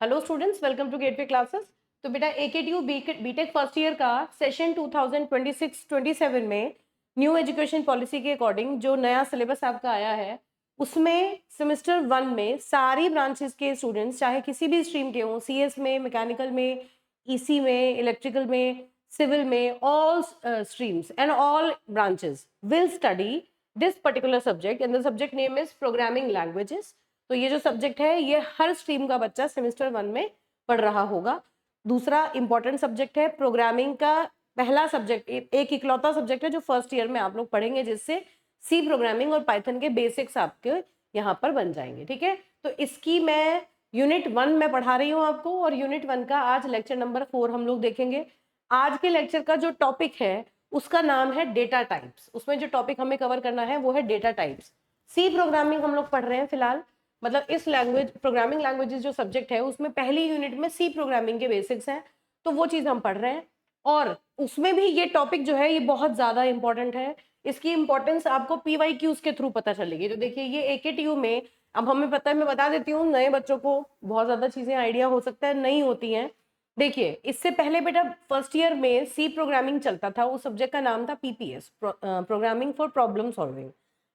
Hello students, welcome to Gateway classes. तो बेटा AKTU BTech first year का session 2026-27 में न्यू एजुकेशन पॉलिसी के अकॉर्डिंग जो नया सिलेबस आपका आया है, उसमें सेमेस्टर 1 में सारी ब्रांचेस के स्टूडेंट्स चाहे किसी भी स्ट्रीम के हों, CS में, मैकेनिकल में, EC में, इलेक्ट्रिकल में, सिविल में, all streams and all branches will study this particular subject and the subject name is programming languages. तो ये जो सब्जेक्ट है ये हर स्ट्रीम का बच्चा सेमेस्टर 1 में पढ़ रहा होगा। दूसरा इंपॉर्टेंट सब्जेक्ट है प्रोग्रामिंग का, पहला सब्जेक्ट, एक इकलौता सब्जेक्ट है जो फर्स्ट ईयर में आप लोग पढ़ेंगे, जिससे सी प्रोग्रामिंग और पाइथन के बेसिक्स आपके यहाँ पर बन जाएंगे। ठीक है, तो इसकी मैं यूनिट 1 में पढ़ा रही हूँ आपको, और यूनिट 1 का आज लेक्चर नंबर 4 हम लोग देखेंगे। आज के लेक्चर का जो टॉपिक है उसका नाम है डेटा टाइप्स। उसमें जो टॉपिक हमें कवर करना है वो है डेटा टाइप्स। सी प्रोग्रामिंग हम लोग पढ़ रहे हैं फिलहाल, मतलब इस लैंग्वेज प्रोग्रामिंग लैंग्वेजेस जो सब्जेक्ट है उसमें पहली यूनिट में सी प्रोग्रामिंग के बेसिक्स हैं, तो वो चीज़ हम पढ़ रहे हैं। और उसमें भी ये टॉपिक जो है ये बहुत ज़्यादा इंपॉर्टेंट है। इसकी इंपॉर्टेंस आपको PYQs के थ्रू पता चलेगी। तो देखिए ये AKTU में, अब हमें पता है, मैं बता देती हूँ, नए बच्चों को बहुत ज़्यादा चीज़ें आइडिया हो सकता है नहीं होती हैं। देखिए इससे पहले बेटा फर्स्ट ईयर में सी प्रोग्रामिंग चलता था, उस सब्जेक्ट का नाम था PPS, programming for problem solving.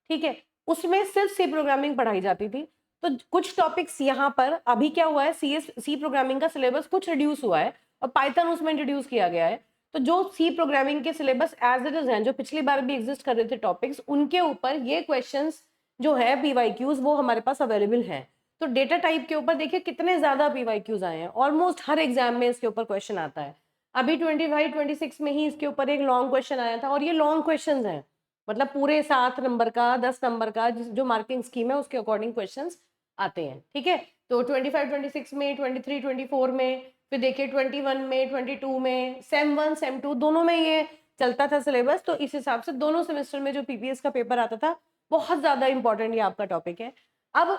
ठीक है, उसमें सिर्फ सी प्रोग्रामिंग पढ़ाई जाती थी। तो कुछ टॉपिक्स यहाँ पर अभी क्या हुआ है, सी प्रोग्रामिंग का सिलेबस कुछ रिड्यूस हुआ है और पाइथन उसमें इंट्रोड्यूस किया गया है। तो जो सी प्रोग्रामिंग के सिलेबस एज इट इज हैं, जो पिछली बार भी एग्जिस्ट कर रहे थे टॉपिक्स, उनके ऊपर ये क्वेश्चंस जो है PYQs वो हमारे पास अवेलेबल हैं। तो डेटा टाइप के ऊपर देखिए कितने ज्यादा PYQs आए हैं, ऑलमोस्ट हर एग्जाम में इसके ऊपर क्वेश्चन आता है। अभी 25-26 में ही इसके ऊपर एक लॉन्ग क्वेश्चन आया था, और ये लॉन्ग क्वेश्चन हैं, मतलब पूरे 7 नंबर का, 10 नंबर का, जो मार्किंग स्कीम है उसके अकॉर्डिंग क्वेश्चंस आते हैं। ठीक है, तो 25-26 में, 23-24 में, फिर देखिए 21 में, 22 में, सेम 1 सेम 2 दोनों में ये चलता था सिलेबस। तो इस हिसाब से दोनों सेमेस्टर में जो PPS का पेपर आता था, बहुत ज्यादा इंपॉर्टेंट ये आपका टॉपिक है। अब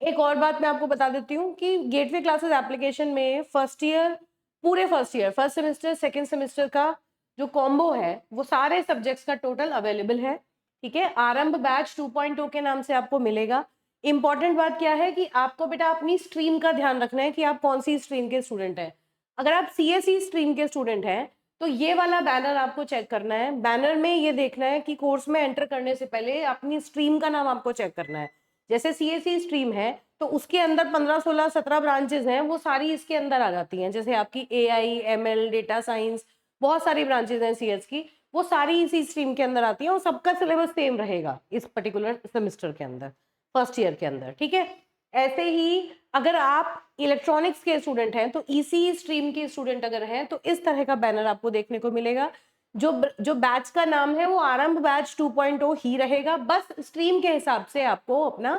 एक और बात मैं आपको बता देती हूँ कि गेटवे क्लासेस एप्लीकेशन में फर्स्ट ईयर, पूरे first year, first semester second semester का जो कॉम्बो है वो सारे सब्जेक्ट्स का टोटल अवेलेबल है। ठीक है, आरंभ बैच 2.0 के नाम से आपको मिलेगा। इंपॉर्टेंट बात क्या है कि आपको बेटा अपनी स्ट्रीम का ध्यान रखना है कि आप कौन सी स्ट्रीम के स्टूडेंट हैं। अगर आप CSE स्ट्रीम के स्टूडेंट हैं तो ये वाला बैनर आपको चेक करना है। बैनर में ये देखना है कि कोर्स में एंटर करने से पहले अपनी स्ट्रीम का नाम आपको चेक करना है। जैसे CSE स्ट्रीम है तो उसके अंदर 15, 16, 17 ब्रांचेस हैं, वो सारी इसके अंदर आ जाती हैं। जैसे आपकी AI, ML, डेटा साइंस, बहुत सारी ब्रांचेस हैं CS की, वो सारी इसी स्ट्रीम के अंदर आती हैं, और सबका सिलेबस सेम रहेगा इस पर्टिकुलर सेमेस्टर के अंदर, फर्स्ट ईयर के अंदर। ठीक है, ऐसे ही अगर आप इलेक्ट्रॉनिक्स के स्टूडेंट हैं तो ECE स्ट्रीम के स्टूडेंट अगर हैं तो इस तरह का बैनर आपको देखने को मिलेगा। जो बैच का नाम है वो आरंभ बैच 2.0 ही रहेगा, बस स्ट्रीम के हिसाब से आपको अपना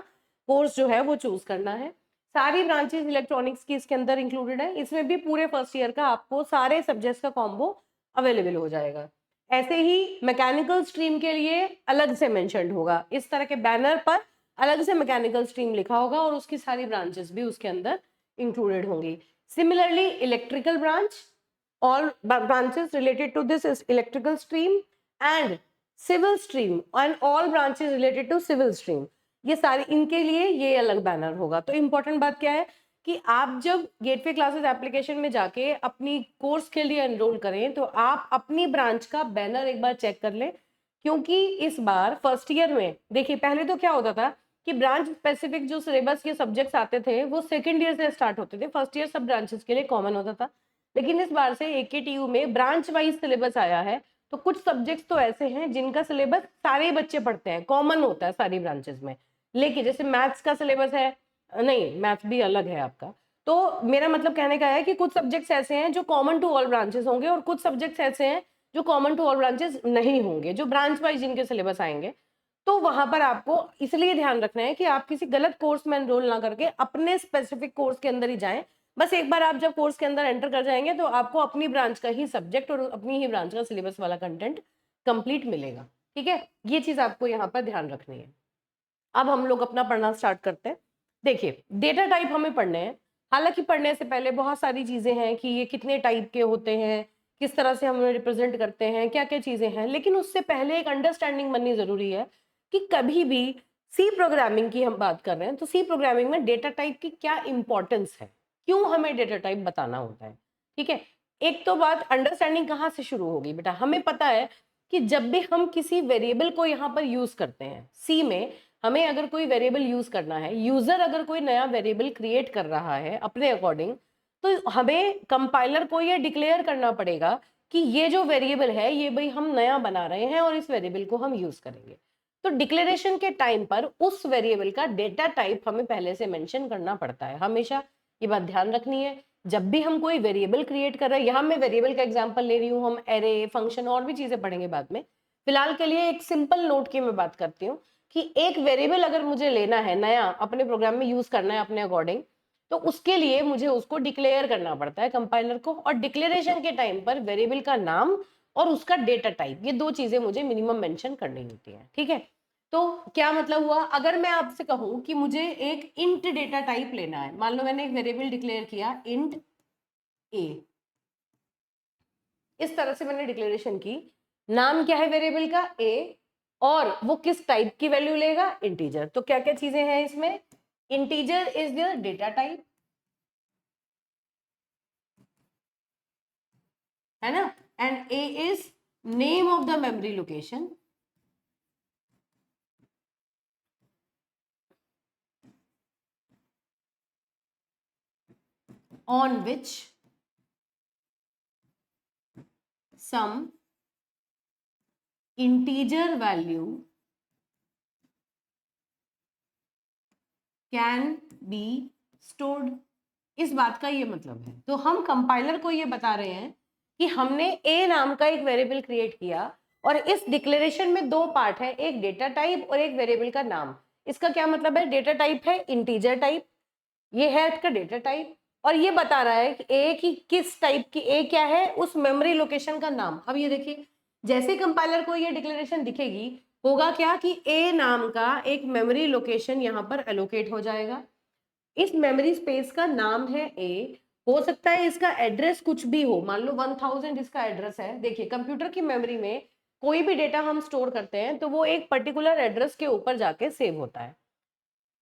कोर्स जो है वो चूज करना है। सारी ब्रांचेस इलेक्ट्रॉनिक्स की इसके अंदर इंक्लूडेड है। इसमें भी पूरे फर्स्ट ईयर का आपको सारे सब्जेक्ट्स का कॉम्बो अवेलेबल हो जाएगा। ऐसे ही मैकेनिकल स्ट्रीम के लिए अलग से मेंशन्ड होगा, इस तरह के बैनर पर अलग से मैकेनिकल स्ट्रीम लिखा होगा और उसकी सारी ब्रांचेस भी उसके अंदर इंक्लूडेड होंगी। Similarly electrical branch, all branches related to this is electrical stream, and civil stream and all branches related to civil stream, ये सारे, इनके लिए ये अलग बैनर होगा। तो इंपॉर्टेंट बात क्या है कि आप जब गेटवे क्लासेस एप्लीकेशन में जाके अपनी कोर्स के लिए एनरोल करें तो आप अपनी ब्रांच का बैनर एक बार चेक कर लें, क्योंकि इस बार फर्स्ट ईयर में देखिए पहले तो क्या होता था कि ब्रांच स्पेसिफिक जो सिलेबस के सब्जेक्ट्स आते थे वो सेकेंड ईयर से स्टार्ट होते थे, फर्स्ट ईयर सब ब्रांचेस के लिए कॉमन होता था। लेकिन इस बार से AKTU में ब्रांच वाइज सिलेबस आया है, तो कुछ सब्जेक्ट्स तो ऐसे हैं जिनका सिलेबस सारे बच्चे पढ़ते हैं, कॉमन होता है सारी ब्रांचेस में। लेकिन जैसे मैथ्स का सिलेबस है, नहीं मैथ्स भी अलग है आपका। तो मेरा मतलब कहने का है कि कुछ सब्जेक्ट्स ऐसे हैं जो कॉमन टू ऑल ब्रांचेस होंगे, और कुछ सब्जेक्ट्स ऐसे हैं जो कॉमन टू ऑल ब्रांचेस नहीं होंगे, जो ब्रांच वाइज जिनके सिलेबस आएंगे। तो वहां पर आपको इसलिए ध्यान रखना है कि आप किसी गलत कोर्स में एनरोल ना करके अपने स्पेसिफिक कोर्स के अंदर ही जाएं। बस एक बार आप जब कोर्स के अंदर एंटर कर जाएंगे तो आपको अपनी ब्रांच का ही सब्जेक्ट और अपनी ही ब्रांच का सिलेबस वाला कंटेंट कंप्लीट मिलेगा। ठीक है, ये चीज आपको यहाँ पर ध्यान रखनी है। अब हम लोग अपना पढ़ना स्टार्ट करते हैं। देखिए डेटा टाइप हमें पढ़ने हैं। हालांकि पढ़ने से पहले बहुत सारी चीजें हैं कि ये कितने टाइप के होते हैं, किस तरह से हम रिप्रेजेंट करते हैं, क्या क्या चीजें हैं, लेकिन उससे पहले एक अंडरस्टैंडिंग बननी जरूरी है कि कभी भी सी प्रोग्रामिंग की हम बात कर रहे हैं, तो सी प्रोग्रामिंग में डेटा टाइप की क्या इंपॉर्टेंस है, क्यों हमें डेटा टाइप बताना होता है, ठीक है। एक तो बात अंडरस्टैंडिंग कहाँ से शुरू होगी बेटा, हमें पता है कि जब भी हम किसी वेरिएबल को यहाँ पर यूज करते हैं सी में, हमें अगर कोई वेरिएबल यूज करना है, यूजर अगर कोई नया वेरिएबल क्रिएट कर रहा है अपने अकॉर्डिंग, तो हमें कंपाइलर को ये डिक्लेयर करना पड़ेगा कि ये जो वेरिएबल है ये भाई हम नया बना रहे हैं और इस वेरिएबल को हम यूज करेंगे। तो डिक्लेरेशन के टाइम पर उस वेरिएबल का डेटा टाइप हमें पहले से मेंशन करना पड़ता है, हमेशा ये बात ध्यान रखनी है। जब भी हम कोई वेरिएबल क्रिएट कर रहे हैं, यहाँ मैं वेरिएबल का एग्जांपल ले रही हूँ, हम एरे फंक्शन और भी चीजें पढ़ेंगे बाद में, फिलहाल के लिए एक सिंपल नोट की मैं बात करती हूँ कि एक वेरिएबल अगर मुझे लेना है नया अपने प्रोग्राम में यूज करना है अपने अकॉर्डिंग, तो उसके लिए मुझे उसको डिक्लेयर करना पड़ता है कंपाइलर को, और डिक्लेरेशन के टाइम पर वेरिएबल का नाम और उसका डेटा टाइप, ये दो चीजें मुझे मिनिमम मेंशन करनी होती है, ठीक है। तो क्या मतलब हुआ, अगर मैं आपसे कहूं कि मुझे एक इंट डेटा टाइप लेना है, मान लो मैंने एक वेरिएबल डिक्लेयर किया इंट ए, इस तरह से मैंने डिक्लेरेशन की, नाम क्या है वेरिएबल का ए, और वो किस टाइप की वैल्यू लेगा, इंटीजर। तो क्या क्या चीजें हैं इसमें, integer is the data type, है ना, and A is name of the memory location, on which some integer value can be stored। इस बात का ये मतलब है, तो हम कंपाइलर को ये बता रहे हैं कि हमने ए नाम का एक वेरिएबल क्रिएट किया, और इस डिक्लेरेशन में दो पार्ट है, एक डेटा टाइप और एक वेरिएबल का नाम। इसका क्या मतलब है, डेटा टाइप है इंटीजर टाइप, ये है इसका डेटा टाइप, और ये बता रहा है कि ए की किस टाइप की, ए क्या है, उस मेमोरी लोकेशन का नाम। अब ये देखिए, जैसे कंपाइलर को ये डिक्लेरेशन दिखेगी, होगा क्या कि ए नाम का एक मेमोरी लोकेशन यहाँ पर एलोकेट हो जाएगा, इस मेमोरी स्पेस का नाम है ए, हो सकता है इसका एड्रेस कुछ भी हो, मान लो 1000 इसका एड्रेस है। देखिए कंप्यूटर की मेमोरी में कोई भी डेटा हम स्टोर करते हैं तो वो एक पर्टिकुलर एड्रेस के ऊपर जाके सेव होता है,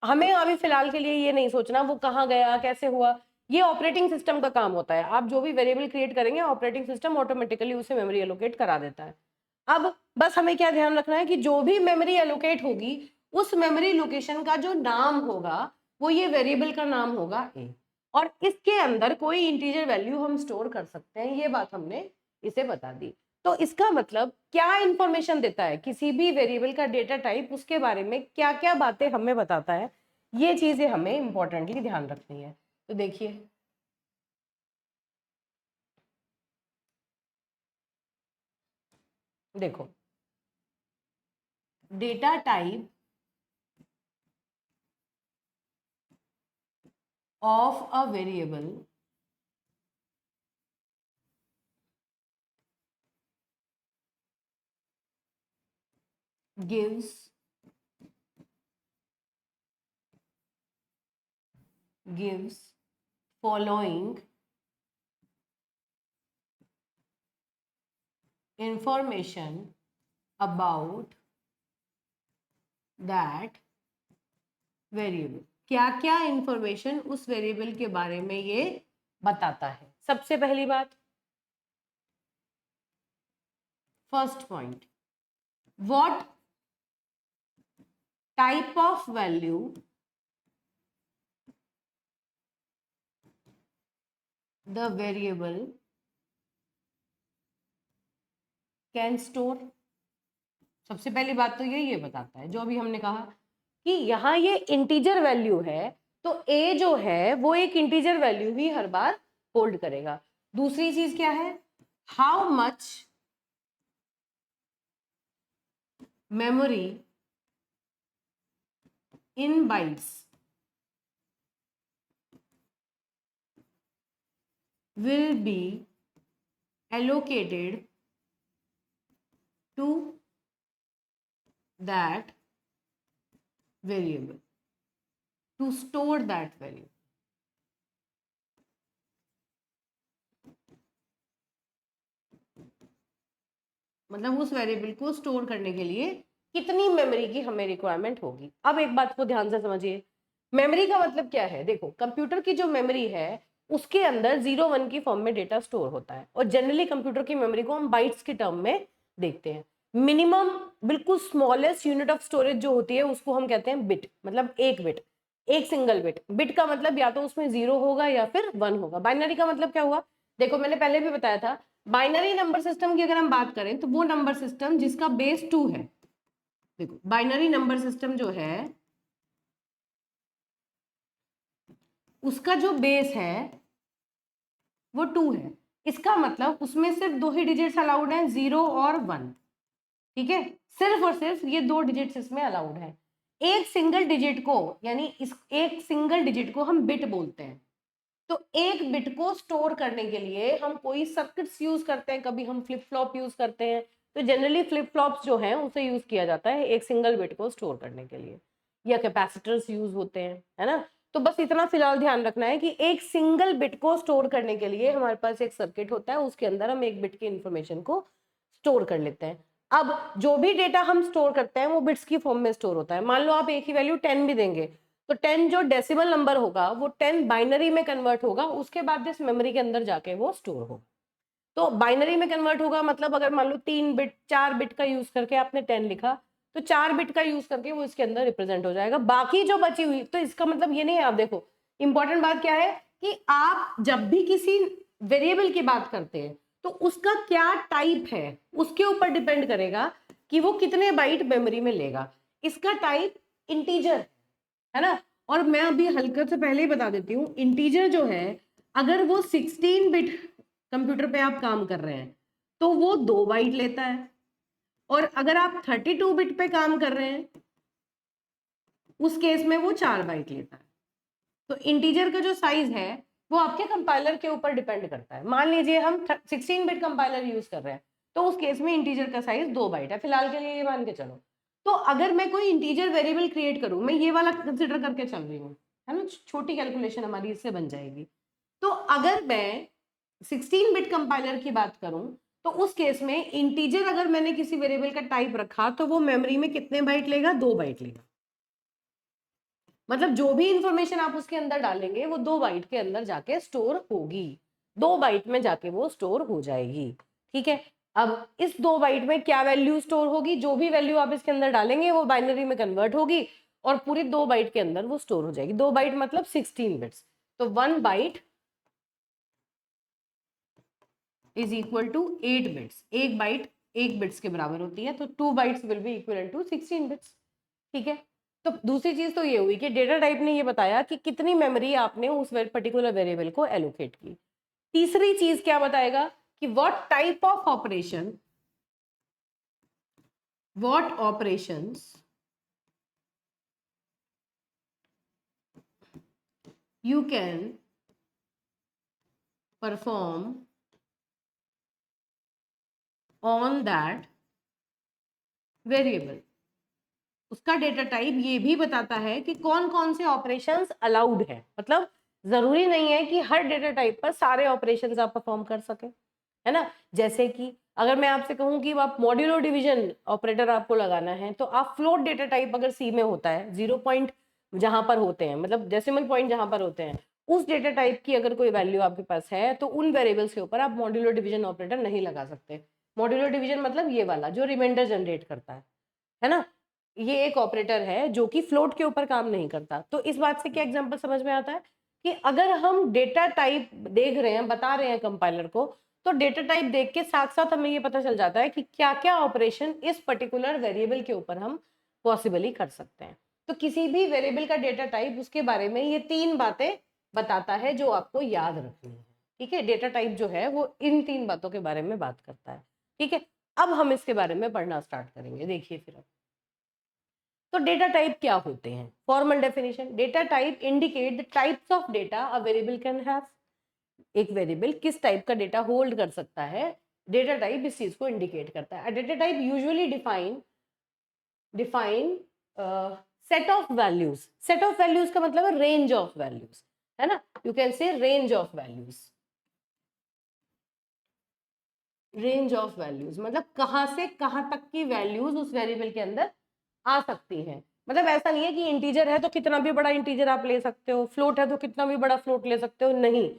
हमें अभी फिलहाल के लिए ये नहीं सोचना वो कहाँ गया कैसे हुआ, ये ऑपरेटिंग सिस्टम का काम होता है। आप जो भी वेरिएबल क्रिएट करेंगे ऑपरेटिंग सिस्टम ऑटोमेटिकली उसे मेमोरी एलोकेट करा देता है। अब बस हमें क्या ध्यान रखना है कि जो भी मेमोरी एलोकेट होगी उस मेमोरी लोकेशन का जो नाम होगा वो ये वेरिएबल का नाम होगा ए, और इसके अंदर कोई इंटीजर वैल्यू हम स्टोर कर सकते हैं, ये बात हमने इसे बता दी। तो इसका मतलब क्या इंफॉर्मेशन देता है, किसी भी वेरिएबल का डेटा टाइप उसके बारे में क्या क्या बातें हमें बताता है, ये चीजें हमें इंपॉर्टेंटली ध्यान रखनी है। तो देखिए देखो, data type of a variable gives following information about that variable. क्या क्या इंफॉर्मेशन उस वेरिएबल के बारे में ये बताता है। सबसे पहली बात, first point, what type of value the variable can store. सबसे पहली बात तो ये बताता है जो अभी हमने कहा कि यहाँ ये इंटीजर वैल्यू है, तो ए जो है वो एक इंटीजर वैल्यू ही हर बार होल्ड करेगा। दूसरी चीज क्या है, how much memory in bytes will be allocated to that variable to store that value। मतलब उस वेरिएबल को स्टोर करने के लिए कितनी मेमोरी की हमें रिक्वायरमेंट होगी। अब एक बात को ध्यान से समझिए, मेमोरी का मतलब क्या है। देखो कंप्यूटर की जो मेमोरी है उसके अंदर 0 1 की फॉर्म में डेटा स्टोर होता है, और जनरली कंप्यूटर की मेमोरी को हम बाइट्स के टर्म में देखते हैं। मिनिमम बिल्कुल स्मॉलेस्ट यूनिट ऑफ स्टोरेज जो होती है उसको हम कहते हैं बिट, मतलब एक बिट, एक सिंगल बिट। बिट का मतलब या तो उसमें 0 होगा या फिर 1 होगा। बाइनरी का मतलब क्या हुआ, देखो मैंने पहले भी बताया था, बाइनरी नंबर सिस्टम की अगर हम बात करें तो वो नंबर सिस्टम जिसका बेस 2 है। देखो बाइनरी नंबर सिस्टम जो है उसका जो बेस है वो 2 है। इसका मतलब उसमें सिर्फ 2 ही डिजिट्स अलाउड हैं, 0 और 1। ठीक है, सिर्फ और सिर्फ ये 2 डिजिट्स इसमें अलाउड है। एक सिंगल डिजिट को, यानी इस एक सिंगल डिजिट को हम बिट बोलते हैं। तो एक बिट को स्टोर करने के लिए हम कोई सर्किट्स यूज करते हैं, कभी हम फ्लिप फ्लॉप यूज करते हैं। तो जनरली फ्लिप फ्लॉप्स जो हैं उसे यूज किया जाता है एक सिंगल बिट को स्टोर करने के लिए, या कैपेसिटर्स यूज होते हैं, है ना। तो बस इतना फिलहाल ध्यान रखना है कि एक सिंगल बिट को स्टोर करने के लिए हमारे पास एक सर्किट होता है, उसके अंदर हम एक बिट की इंफॉर्मेशन को स्टोर कर लेते हैं। अब जो भी डेटा हम स्टोर करते हैं वो बिट्स की फॉर्म में स्टोर होता है। मान लो आप एक ही वैल्यू 10 भी देंगे तो 10 जो डेसिमल नंबर होगा वो 10 बाइनरी में कन्वर्ट होगा, उसके बाद इस मेमोरी के अंदर जाके वो स्टोर होगा। तो बाइनरी में कन्वर्ट होगा मतलब अगर मान लो 3 बिट 4 बिट का यूज करके आपने 10 लिखा तो 4 बिट का यूज करके वो इसके अंदर रिप्रेजेंट हो जाएगा। बाकी जो बची हुई, तो इसका मतलब ये नहीं है, आप देखो इंपॉर्टेंट बात क्या है कि आप जब भी किसी वेरिएबल की बात करते हैं तो उसका क्या टाइप है उसके ऊपर डिपेंड करेगा कि वो कितने बाइट मेमोरी में लेगा। इसका टाइप इंटीजर है ना। और मैं अभी हल्का से पहले ही बता देती हूँ, इंटीजर जो है अगर वो 16 बिट कंप्यूटर पे आप काम कर रहे हैं तो वो 2 बाइट लेता है, और अगर आप 32 बिट पे काम कर रहे हैं उस केस में वो 4 बाइट लेता है। तो इंटीजर का जो साइज है वो आपके कंपाइलर के ऊपर डिपेंड करता है। मान लीजिए हम 16 बिट कंपाइलर यूज कर रहे हैं तो उस केस में इंटीजर का साइज 2 बाइट है, फिलहाल के लिए ये मान के चलो। तो अगर मैं कोई इंटीजर वेरिएबल क्रिएट करूं, मैं ये वाला कंसिडर करके चल रही हूँ, है ना, छोटी कैलकुलेशन हमारी इससे बन जाएगी। तो अगर मैं 16 बिट कंपाइलर की बात करूं तो उस केस में इंटीजर अगर मैंने किसी वेरिएबल का टाइप रखा तो वो मेमोरी में कितने बाइट लेगा, 2 बाइट लेगा। मतलब जो भी इंफॉर्मेशन आप उसके अंदर डालेंगे वो 2 बाइट के अंदर जाके स्टोर होगी, 2 बाइट में जाके वो स्टोर हो जाएगी। ठीक है, अब इस 2 बाइट में क्या वैल्यू स्टोर होगी, जो भी वैल्यू आप इसके अंदर डालेंगे वो बाइनरी में कन्वर्ट होगी और पूरी 2 बाइट के अंदर वो स्टोर हो जाएगी। 2 बाइट मतलब 16 बिट्स। तो 1 byte is equal to 8 bits. एक बाइट 1 बिट्स के बराबर होती है, तो 2 bytes will be equal to 16 bits. ठीक है, तो दूसरी चीज तो ये हुई कि डेटा टाइप ने ये बताया कि कितनी मेमोरी आपने उस पर्टिकुलर वेरिएबल को एलोकेट की। तीसरी चीज क्या बताएगा कि what operations you can perform on that variable। उसका डेटा टाइप ये भी बताता है कि कौन कौन से ऑपरेशंस अलाउड है। मतलब जरूरी नहीं है कि हर डेटा टाइप पर सारे ऑपरेशंस आप परफॉर्म कर सके, है ना। जैसे कि अगर मैं आपसे कहूं कि आप मॉड्यूलो डिवीजन ऑपरेटर आपको लगाना है तो आप फ्लोट डेटा टाइप अगर सी में होता है, 0 पॉइंट जहां पर होते हैं, मतलब डेसिमल पॉइंट जहां पर होते हैं, उस डेटा टाइप की अगर कोई वैल्यू आपके पास है तो उन वेरिएबल्स के ऊपर आप मॉड्यूलो डिवीजन ऑपरेटर नहीं लगा सकते। मॉड्यूलो डिवीजन मतलब ये वाला जो रिमाइंडर जनरेट करता है ना। ये एक ऑपरेटर है जो कि फ्लोट के ऊपर काम नहीं करता। तो इस बात से क्या एग्जांपल समझ में आता है कि अगर हम डेटा टाइप देख रहे हैं, बता रहे हैं कंपाइलर को, तो डेटा टाइप देख के साथ साथ हमें ये पता चल जाता है कि क्या क्या ऑपरेशन इस पर्टिकुलर वेरिएबल के ऊपर हम पॉसिबली कर सकते हैं। तो किसी भी वेरिएबल का डेटा टाइप, उसके बारे में ये 3 बातें बताता है जो आपको याद रखनी है। ठीक है, डेटा टाइप जो है वो इन 3 बातों के बारे में बात करता है। ठीक है, अब हम इसके बारे में पढ़ना स्टार्ट करेंगे। देखिए फिर अब तो डेटा टाइप क्या होते हैं। Formal definition, data type indicate the types of data a variable can have. एक वेरिएबल किस टाइप का डेटा होल्ड कर सकता है, डेटा टाइप इस चीज को इंडिकेट करता है। Data type usually define set of values. Set of values का मतलब है रेंज ऑफ वैल्यूज, है ना। You can say range of values. Range of values मतलब कहां से कहां तक की वैल्यूज उस वेरिएबल के अंदर आ सकती हैं। मतलब ऐसा नहीं है कि इंटीजर है तो कितना भी बड़ा इंटीजर आप ले सकते हो, फ्लोट है तो कितना भी बड़ा फ्लोट ले सकते हो, नहीं।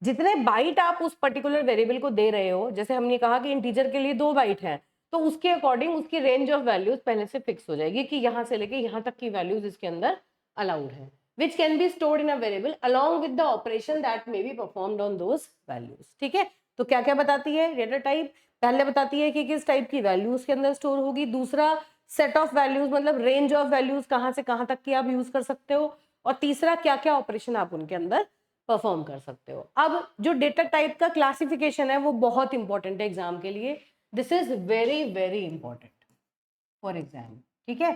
जितने बाइट आप उस पर्टिकुलर वेरिएबल को दे रहे हो, जैसे हमने कहा कि इंटीजर के लिए 2 बाइट है, तो उसके अकॉर्डिंग उसकी रेंज ऑफ वैल्यूज पहले से फिक्स हो जाएगी कि यहाँ से लेके यहाँ तक की वैल्यूज इसके अंदर अलाउड है, which can be stored in a variable along with the operation that may be performed on those values. ठीक है, तो क्या क्या बताती है डेटा टाइप? पहले बताती है कि किस टाइप की वैल्यूज के अंदर स्टोर होगी, दूसरा सेट ऑफ वैल्यूज मतलब रेंज ऑफ वैल्यूज कहाँ से कहाँ तक की आप यूज कर सकते हो, और तीसरा क्या क्या ऑपरेशन आप उनके अंदर परफॉर्म कर सकते हो। अब जो डेटा टाइप का क्लासिफिकेशन है वो बहुत इंपॉर्टेंट है एग्जाम के लिए, this is very very important for exam. ठीक है,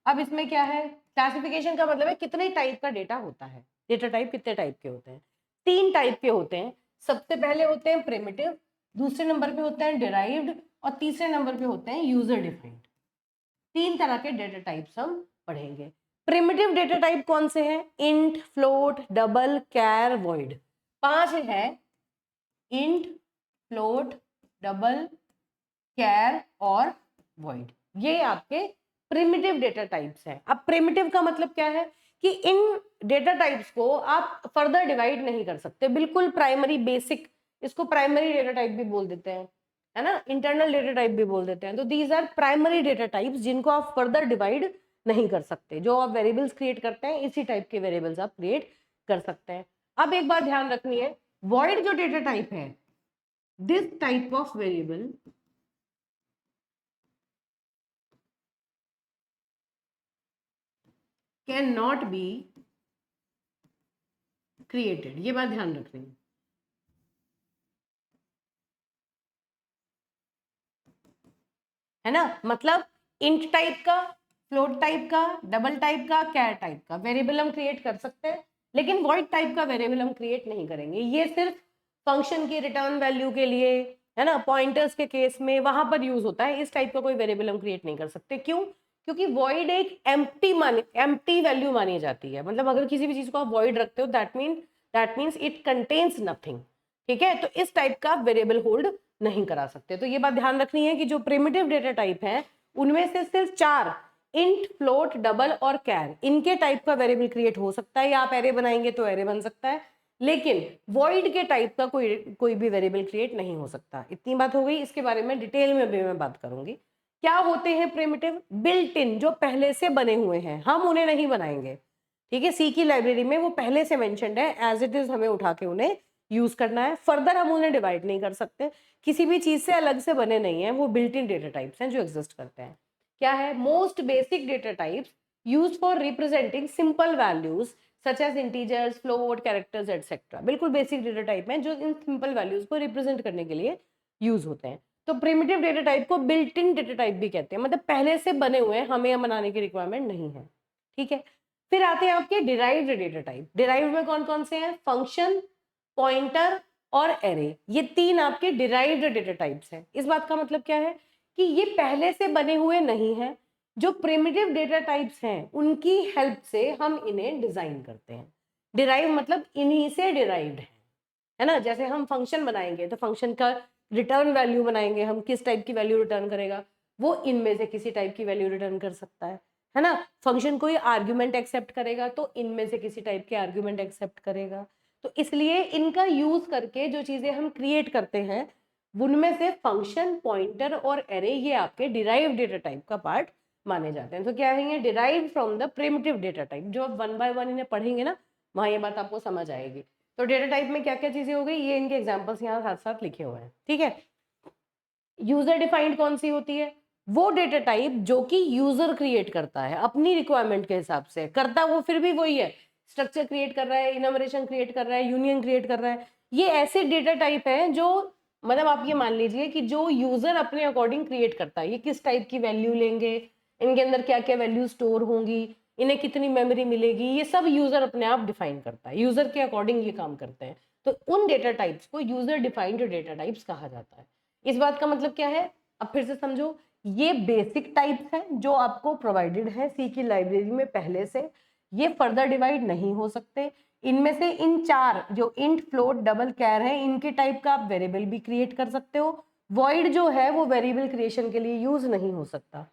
अब इसमें क्या है, क्लासिफिकेशन का मतलब है कितने टाइप का डेटा होता है, डेटा टाइप कितने टाइप के होते हैं? 3 टाइप के होते हैं। सबसे पहले होते हैं प्रिमिटिव, दूसरे नंबर पे होते हैं डिराइव्ड, और तीसरे नंबर पे होते हैं यूजर डिफाइंड। 3 तरह के डेटा टाइप्स हम पढ़ेंगे। प्रिमिटिव डेटा टाइप कौन से हैं? इंट, फ्लोट, डबल, कैर, वॉइड। 5 है, इंट, फ्लोट, डबल, कैर और वॉइड, ये आपके प्रिमिटिव डेटा टाइप्स हैं। अब प्रिमिटिव का मतलब क्या है कि इन डेटा टाइप्स को आप फर्दर डिवाइड नहीं कर सकते, बिल्कुल प्राइमरी बेसिक, इसको प्राइमरी डेटा टाइप भी बोल देते हैं, है ना, इंटरनल डेटा टाइप भी बोल देते हैं। तो these are primary data types जिनको आप फर्दर डिवाइड नहीं कर सकते। जो आप वेरिएबल्स क्रिएट करते हैं इसी टाइप के वेरिएबल्स आप क्रिएट कर सकते हैं। अब एक बात ध्यान रखनी है, वॉइड जो डेटा टाइप है, this type of variable can not be created, ये बात ध्यान रखनी है। है ना, मतलब इंट टाइप का, फ्लोट टाइप का, डबल टाइप का, कैर टाइप का वेरिएबल हम क्रिएट कर सकते हैं, लेकिन वॉइड टाइप का वेरिएबल हम क्रिएट नहीं करेंगे। ये सिर्फ फंक्शन की रिटर्न वैल्यू के लिए, है ना, पॉइंटर्स के केस में वहां पर यूज होता है। इस टाइप का कोई वेरिएबल हम क्रिएट नहीं कर सकते। क्यों? क्योंकि वॉइड एक एम्प्टी वैल्यू मानी जाती है। मतलब अगर किसी भी चीज को आप वॉइड रखते हो that means it contains nothing. ठीक है, तो इस टाइप का वेरिएबल होल्ड नहीं करा सकते। तो ये बात ध्यान रखनी है कि जो प्रिमिटिव डेटा टाइप है उनमें से सिर्फ 4, इंट, फ्लोट, डबल और कैर, इनके टाइप का वेरिएबल क्रिएट हो सकता है, या आप एरे बनाएंगे तो एरे बन सकता है, लेकिन वॉइड के टाइप का कोई भी वेरिएबल क्रिएट नहीं हो सकता। इतनी बात हो गई, इसके बारे में डिटेल में भी मैं बात करूंगी। क्या होते हैं प्रिमिटिव? बिल्ट इन, जो पहले से बने हुए हैं, हम उन्हें नहीं बनाएंगे। ठीक है, सी की लाइब्रेरी में वो पहले से मेंशन्ड है, एज इट इज हमें उठा के उन्हें यूज करना है। फर्दर हम उन्हें डिवाइड नहीं कर सकते, किसी भी चीज से अलग से बने नहीं है, वो बिल्ट इन डेटा टाइप्स हैं जो एग्जिस्ट करते हैं। क्या है? Most basic data types use for representing simple values such as integers, float, characters etcetera. बिल्कुल बेसिक डेटा टाइप हैं जो इन सिंपल वैल्यूज को रिप्रेजेंट करने के लिए यूज होते हैं। तो प्रिमिटिव डेटा टाइप को बिल्ट इन डेटा टाइप भी कहते हैं, मतलब पहले से बने हुए हैं, हमें बनाने की रिक्वायरमेंट नहीं है। ठीक है, फिर आते हैं आपके डिराइव्ड डेटा टाइप। डिराइव्ड में कौन कौन से हैं? फंक्शन, पॉइंटर और एरे, ये 3 आपके डिराइव्ड डेटा टाइप्स हैं। इस बात का मतलब क्या है कि ये पहले से बने हुए नहीं हैं। जो प्रिमिटिव डेटा टाइप्स हैं उनकी हेल्प से हम इन्हें डिजाइन करते हैं। डिराइव मतलब इन्हीं से डिराइव्ड है ना। जैसे हम फंक्शन बनाएंगे तो फंक्शन का रिटर्न वैल्यू बनाएंगे, हम किस टाइप की वैल्यू रिटर्न करेगा, वो इनमें से किसी टाइप की वैल्यू रिटर्न कर सकता है ना। फंक्शन कोई आर्ग्यूमेंट एक्सेप्ट करेगा तो इनमें से किसी टाइप के आर्ग्यूमेंट एक्सेप्ट करेगा। तो इसलिए इनका यूज करके जो चीजें हम क्रिएट करते हैं उनमें से फंक्शन, पॉइंटर और एरे ये आपके डिराइव्ड डेटा टाइप का पार्ट माने जाते हैं। तो क्या है ये? Derived from the primitive data type. जो आप 1 बाय 1 इन्हें पढ़ेंगे ना, वहां ये बात आपको समझ आएगी। तो डेटा टाइप में क्या क्या चीजें हो गई, ये इनके एग्जांपल्स यहाँ साथ साथ लिखे हुए हैं। ठीक है, यूजर डिफाइंड कौन सी होती है? वो डेटा टाइप जो कि यूजर क्रिएट करता है अपनी रिक्वायरमेंट के हिसाब से। करता वो फिर भी वही है, स्ट्रक्चर क्रिएट कर रहा है, इनमरेशन क्रिएट कर रहा है, यूनियन क्रिएट कर रहा है। ये ऐसे डेटा टाइप है जो, मतलब आप ये मान लीजिए कि जो यूजर अपने अकॉर्डिंग क्रिएट करता है, ये किस टाइप की वैल्यू लेंगे, इनके अंदर क्या क्या वैल्यू स्टोर होंगी, इन्हें कितनी मेमोरी मिलेगी, ये सब यूजर अपने आप डिफाइन करता है, यूजर के अकॉर्डिंग ये काम करते हैं। तो उन डेटा टाइप्स को यूजर डिफाइंड डेटा टाइप्स कहा जाता है। इस बात का मतलब क्या है, अब फिर से समझो। ये बेसिक टाइप्स हैं जो आपको प्रोवाइडेड है सी की लाइब्रेरी में पहले से, ये फर्दर डिवाइड नहीं हो सकते। इनमें से इन 4 जो इंट, फ्लोट, डबल, कैर है, इनके टाइप का आप वेरिएबल भी क्रिएट कर सकते हो। वॉइड जो है वो वेरिएबल क्रिएशन के लिए यूज नहीं हो सकता।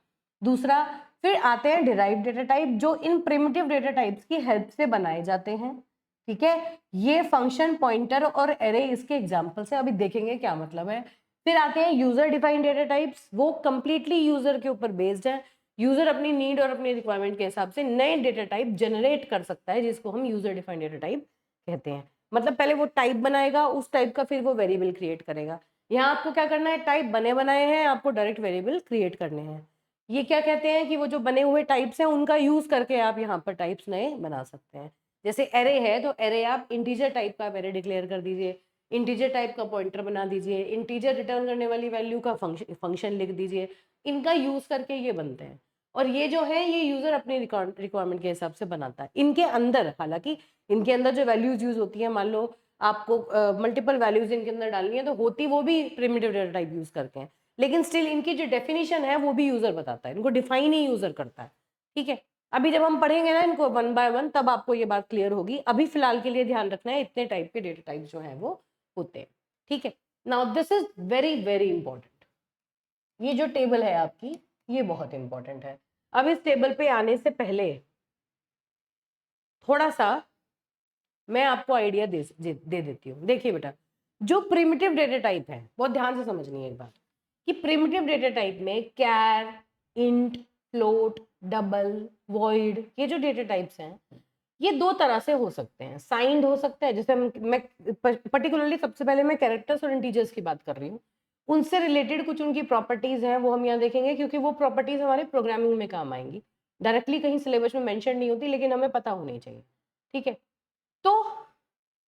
दूसरा, फिर आते हैं डिराइव्ड डेटा टाइप, जो इन प्रिमिटिव डेटा टाइप्स की हेल्प से बनाए जाते हैं। ठीक है, ये फंक्शन, पॉइंटर और एरे इसके एग्जांपल्स हैं, अभी देखेंगे क्या मतलब है। फिर आते हैं यूजर डिफाइंड डेटा टाइप्स, वो कंप्लीटली यूजर के ऊपर बेस्ड है। यूजर अपनी नीड और अपनी रिक्वायरमेंट के हिसाब से नए डेटा टाइप जनरेट कर सकता है, जिसको हम यूजर डिफाइंड डेटा टाइप कहते हैं। मतलब पहले वो टाइप बनाएगा, उस टाइप का फिर वो वेरिएबल क्रिएट करेगा। यहाँ आपको क्या करना है, टाइप बने बनाए हैं, आपको डायरेक्ट वेरिएबल क्रिएट करने हैं। ये क्या कहते हैं कि वो जो बने हुए टाइप्स हैं उनका यूज करके आप यहाँ पर टाइप्स नए बना सकते हैं। जैसे एरे है तो एरे आप इंटीजर टाइप का एरे डिक्लेयर कर दीजिए, इंटीजर टाइप का पॉइंटर बना दीजिए, इंटीजर रिटर्न करने वाली वैल्यू का फंक्शन लिख दीजिए। इनका यूज करके ये बनते हैं, और ये जो है ये यूजर अपनी रिक्वायरमेंट के हिसाब से बनाता है। इनके अंदर, हालांकि इनके अंदर जो वैल्यूज यूज होती है, मान लो आपको मल्टीपल वैल्यूज इनके अंदर डालनी है तो होती वो भी प्रिमिटिव डेटा टाइप यूज करके हैं, लेकिन स्टिल इनकी जो डेफिनेशन है वो भी यूजर बताता है, इनको डिफाइन ही यूजर करता है। ठीक है, अभी जब हम पढ़ेंगे ना इनको वन बाय वन तब आपको ये बात क्लियर होगी। अभी फिलहाल के लिए ध्यान रखना है इतने टाइप के डेटा टाइप जो है वो होते हैं। ठीक है, now this is very very important. ये जो टेबल है आपकी, ये बहुत इंपॉर्टेंट है। अब इस टेबल पे आने से पहले थोड़ा सा मैं आपको आइडिया दे देती हूँ। देखिए बेटा, जो प्रिमिटिव डेटा टाइप है, बहुत ध्यान से समझनी है एक बात, कि प्रिमिटिव डेटा टाइप में कैर, इंट, फ्लोट, डबल, वॉइड, ये जो डेटा टाइप्स हैं ये दो तरह से हो सकते हैं। साइंड हो सकते हैं, जैसे मैं पर्टिकुलरली सबसे पहले मैं कैरेक्टर्स और इंटीजर्स की बात कर रही हूँ, उनसे रिलेटेड कुछ उनकी प्रॉपर्टीज हैं वो हम यहाँ देखेंगे, क्योंकि वो प्रॉपर्टीज हमारे प्रोग्रामिंग में काम आएंगी। डायरेक्टली कहीं सिलेबस में मेंशन नहीं होती, लेकिन हमें पता होनी चाहिए। ठीक है, तो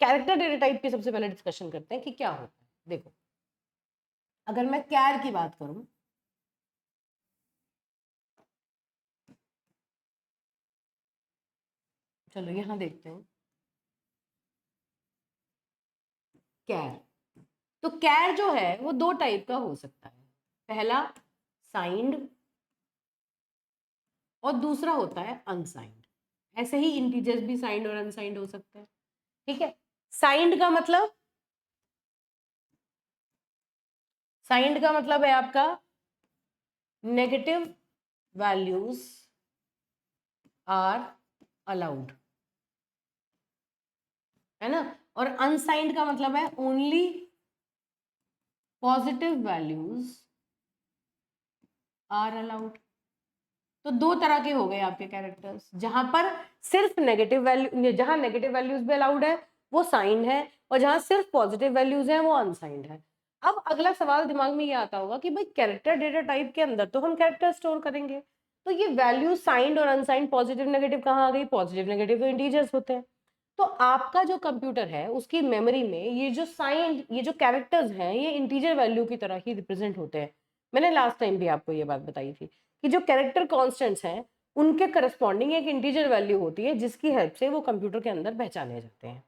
कैरेक्टर डेटा टाइप की सबसे पहले डिस्कशन करते हैं कि क्या होता है। देखो, अगर मैं कैर की बात करूं, चलो यहां देखते हैं कैर। तो कैर जो है वो दो टाइप का हो सकता है, पहला साइंड और दूसरा होता है अनसाइंड। ऐसे ही इंटीजर्स भी साइंड और अनसाइंड हो सकते हैं। ठीक है, साइंड का मतलब, साइंड का मतलब है आपका नेगेटिव वैल्यूज आर अलाउड, है ना। और अनसाइंड का मतलब है only positive values are allowed. तो दो तरह के हो गए आपके कैरेक्टर्स, जहां पर सिर्फ नेगेटिव वैल्यू, जहां नेगेटिव वैल्यूज भी अलाउड है वो साइंड है, और जहां सिर्फ पॉजिटिव वैल्यूज हैं वो अनसाइंड है। अब अगला सवाल दिमाग में ये आता होगा कि भाई कैरेक्टर डेटा टाइप के अंदर तो हम कैरेक्टर स्टोर करेंगे, तो ये वैल्यू साइंड और अनसाइंड, पॉजिटिव नेगेटिव कहाँ आ गई? पॉजिटिव नेगेटिव तो इंटीजर्स होते हैं। तो आपका जो कंप्यूटर है उसकी मेमोरी में ये जो साइंड, ये जो कैरेक्टर्स हैं ये इंटीजर वैल्यू की तरह ही रिप्रेजेंट होते हैं। मैंने लास्ट टाइम भी आपको ये बात बताई थी कि जो कैरेक्टर कांस्टेंट्स हैं उनके करस्पॉन्डिंग एक इंटीजर वैल्यू होती है, जिसकी हेल्प से वो कंप्यूटर के अंदर पहचाने जाते हैं।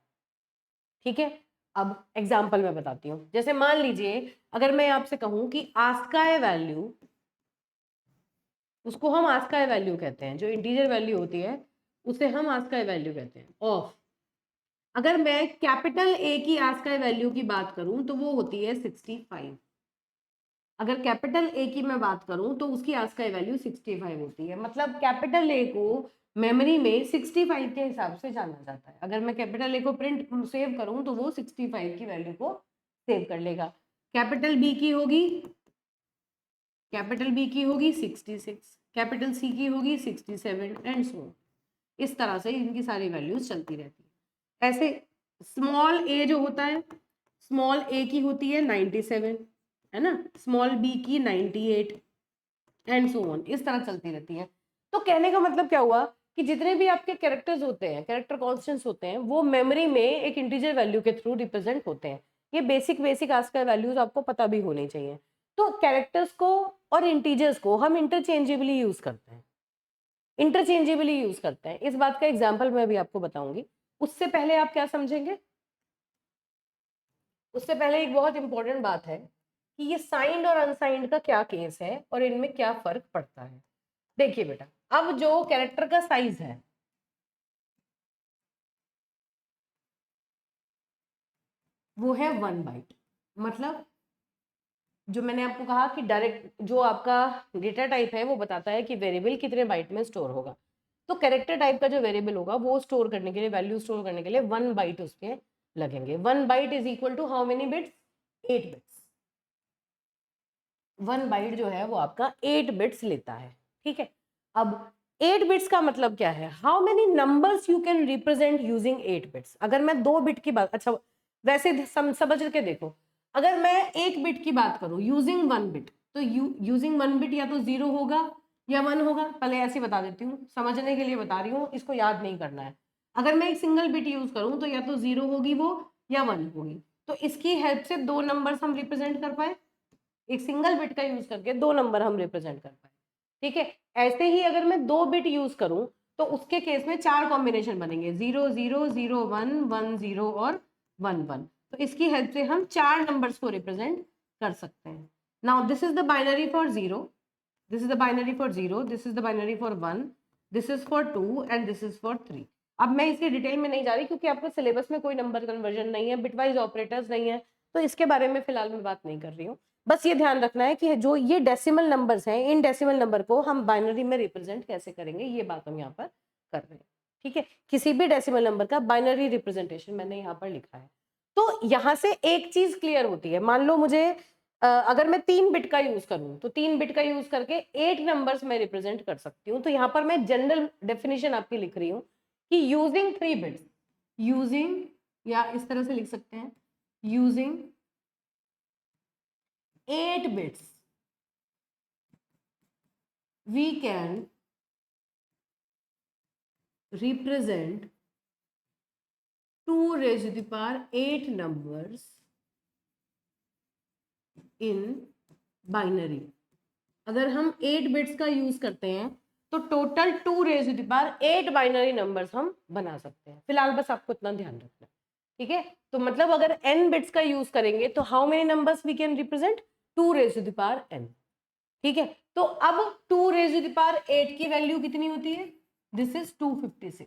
ठीक है, अब एग्जाम्पल मैं बताती हूँ। जैसे मान लीजिए अगर मैं आपसे कहूँ कि आस्काई वैल्यू, उसको हम आस्काई वैल्यू कहते हैं, जो इंटीजर वैल्यू होती है उसे हम आस्काई वैल्यू कहते हैं ऑफ। अगर मैं कैपिटल ए की आस्काई वैल्यू की बात करूं तो वो होती है 65। अगर कैपिटल ए की मैं बात करूं तो उसकी आस्काई वैल्यू 65 होती है। मतलब कैपिटल ए को मेमोरी में 65 के हिसाब से जाना जाता है। अगर मैं कैपिटल ए को प्रिंट सेव करूं तो वो 65 की वैल्यू को सेव कर लेगा। कैपिटल बी की होगी, कैपिटल बी की होगी 66, कैपिटल सी की होगी 67 एंड सो। इस तरह से इनकी सारी वैल्यूज चलती रहती है। ऐसे स्मॉल ए जो होता है, स्मॉल ए की होती है 97, है ना, स्मॉल बी की 98 एंड सो ऑन, इस तरह चलती रहती है। तो कहने का मतलब क्या हुआ कि जितने भी आपके कैरेक्टर्स होते हैं, कैरेक्टर कॉन्स्टेंट्स होते हैं, वो मेमोरी में एक इंटीजर वैल्यू के थ्रू रिप्रेजेंट होते हैं। ये बेसिक बेसिक आस्काई वैल्यूज आपको पता भी होनी चाहिए। तो कैरेक्टर्स को और इंटीजर्स को हम इंटरचेंजेबली यूज करते हैं, इंटरचेंजेबली यूज करते हैं। इस बात का एग्जाम्पल मैं अभी आपको बताऊंगी। उससे पहले आप क्या समझेंगे, उससे पहले एक बहुत इंपॉर्टेंट बात है कि ये साइंड और अनसाइंड का क्या केस है और इनमें क्या फर्क पड़ता है। देखिए बेटा, अब जो कैरेक्टर का साइज है वो है 1 बाइट। मतलब जो मैंने आपको कहा कि डायरेक्ट जो आपका डेटा टाइप है वो बताता है कि वेरिएबल कितने बाइट में स्टोर होगा। तो कैरेक्टर टाइप का जो वेरिएबल होगा वो स्टोर करने के लिए, वैल्यू स्टोर करने के लिए 1 बाइट उसके लगेंगे। 1 byte is equal to how many bits? 8 bits. 1 byte जो है वो आपका 8 बिट्स लेता है। ठीक है, अब 8 बिट्स का मतलब क्या है? How many numbers you can represent using 8 bits. अगर मैं 2 बिट की बात, अच्छा वैसे समझ के देखो, अगर मैं 1 बिट की बात करूं यूजिंग 1 बिट, तो यूजिंग 1 बिट या तो 0 होगा या 1 होगा। पहले ऐसे बता देती हूँ, समझने के लिए बता रही हूँ, इसको याद नहीं करना है। अगर मैं एक सिंगल बिट यूज करूं तो या तो 0 होगी वो या 1 होगी। तो इसकी हेल्प से 2 नंबर्स हम रिप्रेजेंट कर पाए, एक सिंगल बिट का यूज करके 2 नंबर हम रिप्रेजेंट कर पाए। ठीक है, ऐसे ही अगर मैं 2 बिट यूज करूं तो उसके केस में 4 कॉम्बिनेशन बनेंगे, 0 0 0 1 1 0 और 1 1। तो इसकी हेल्प से हम 4 नंबर्स को रिप्रेजेंट कर सकते हैं। Now this is the binary for 0, this is the binary for 0, this is the binary for 1, this is for 2 and this is for 3। अब मैं इसके डिटेल में नहीं जा रही क्योंकि आपके सिलेबस में कोई नंबर कन्वर्जन नहीं है, बिटवाइज ऑपरेटर्स नहीं है, तो इसके बारे में फिलहाल मैं बात नहीं कर रही हूँ। बस ये ध्यान रखना है कि जो ये डेसिमल नंबर्स हैं, इन डेसिमल नंबर को हम बाइनरी में रिप्रेजेंट कैसे करेंगे, ये बात हम यहाँ पर कर रहे हैं। ठीक है, किसी भी डेसिमल नंबर का बाइनरी रिप्रेजेंटेशन मैंने यहाँ पर लिखा है। तो यहाँ से एक चीज क्लियर होती है, मान लो मुझे अगर मैं 3 बिट का यूज करूँ तो 3 बिट का यूज करके 8 नंबर्स मैं रिप्रेजेंट कर सकती हूँ। तो यहाँ पर मैं जनरल डेफिनेशन आपकी लिख रही हूँ कि यूजिंग 3 बिट्स, यूजिंग, या इस तरह से लिख सकते हैं, using 8 bits we can represent 2 raised to the power 8 numbers in binary। अगर हम 8 बिट्स का यूज करते हैं तो total 2 raise to the power 8 binary numbers हम बना सकते हैं। फिलहाल बस आपको इतना ध्यान रखना है। ठीक है, तो मतलब अगर n बिट्स का यूज करेंगे तो how many numbers we can represent? 2 raise to the power n। ठीक है, तो अब 2 रेज टू द पावर 8 की वैल्यू कितनी होती है? This is 256।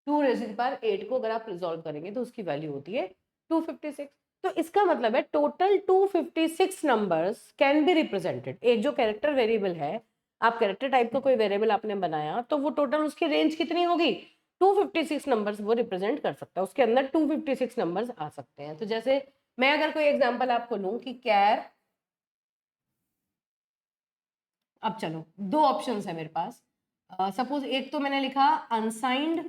2 raise to the power 8 को अगर आप रिजॉल्व करेंगे तो उसकी वैल्यू होती है 256। तो इसका मतलब है total 256 numbers can be represented. एक जो कैरेक्टर वेरिएबल है, आप कैरेक्टर टाइप का कोई वेरिएबल आपने बनाया तो वो टोटल उसकी रेंज कितनी होगी? 256 नंबर्स वो रिप्रेजेंट कर सकता है, उसके अंदर 256 नंबर्स आ सकते हैं। तो जैसे मैं अगर कोई एग्जांपल आपको लूं कि कैर, अब चलो 2 ऑप्शंस है मेरे पास। सपोज एक तो मैंने लिखा अनसाइंड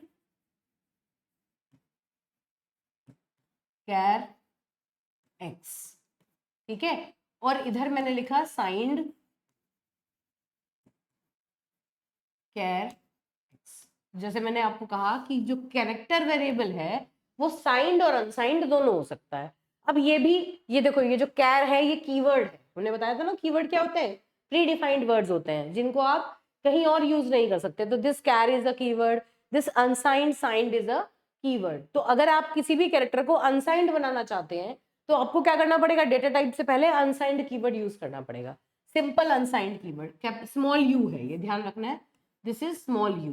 कैर एक्स, ठीक है, और इधर मैंने लिखा साइंड कैर एक्स। जैसे मैंने आपको कहा कि जो कैरेक्टर वेरिएबल है वो साइंड और अनसाइंड दोनों हो सकता है। अब ये भी, ये देखो, ये जो कैर है ये कीवर्ड है, हमने बताया था ना कीवर्ड क्या होते हैं? प्री डिफाइंड वर्ड्स होते हैं जिनको आप कहीं और यूज नहीं कर सकते। तो this char is a keyword, this unsigned signed is a keyword. तो अगर आप किसी भी कैरेक्टर को अनसाइंड बनाना चाहते हैं तो आपको क्या करना पड़ेगा? डेटा टाइप से पहले अनसाइंड कीवर्ड यूज करना पड़ेगा। Simple unsigned keyword, small you है, ये ध्यान रखना है, दिस इज स्मॉल यू।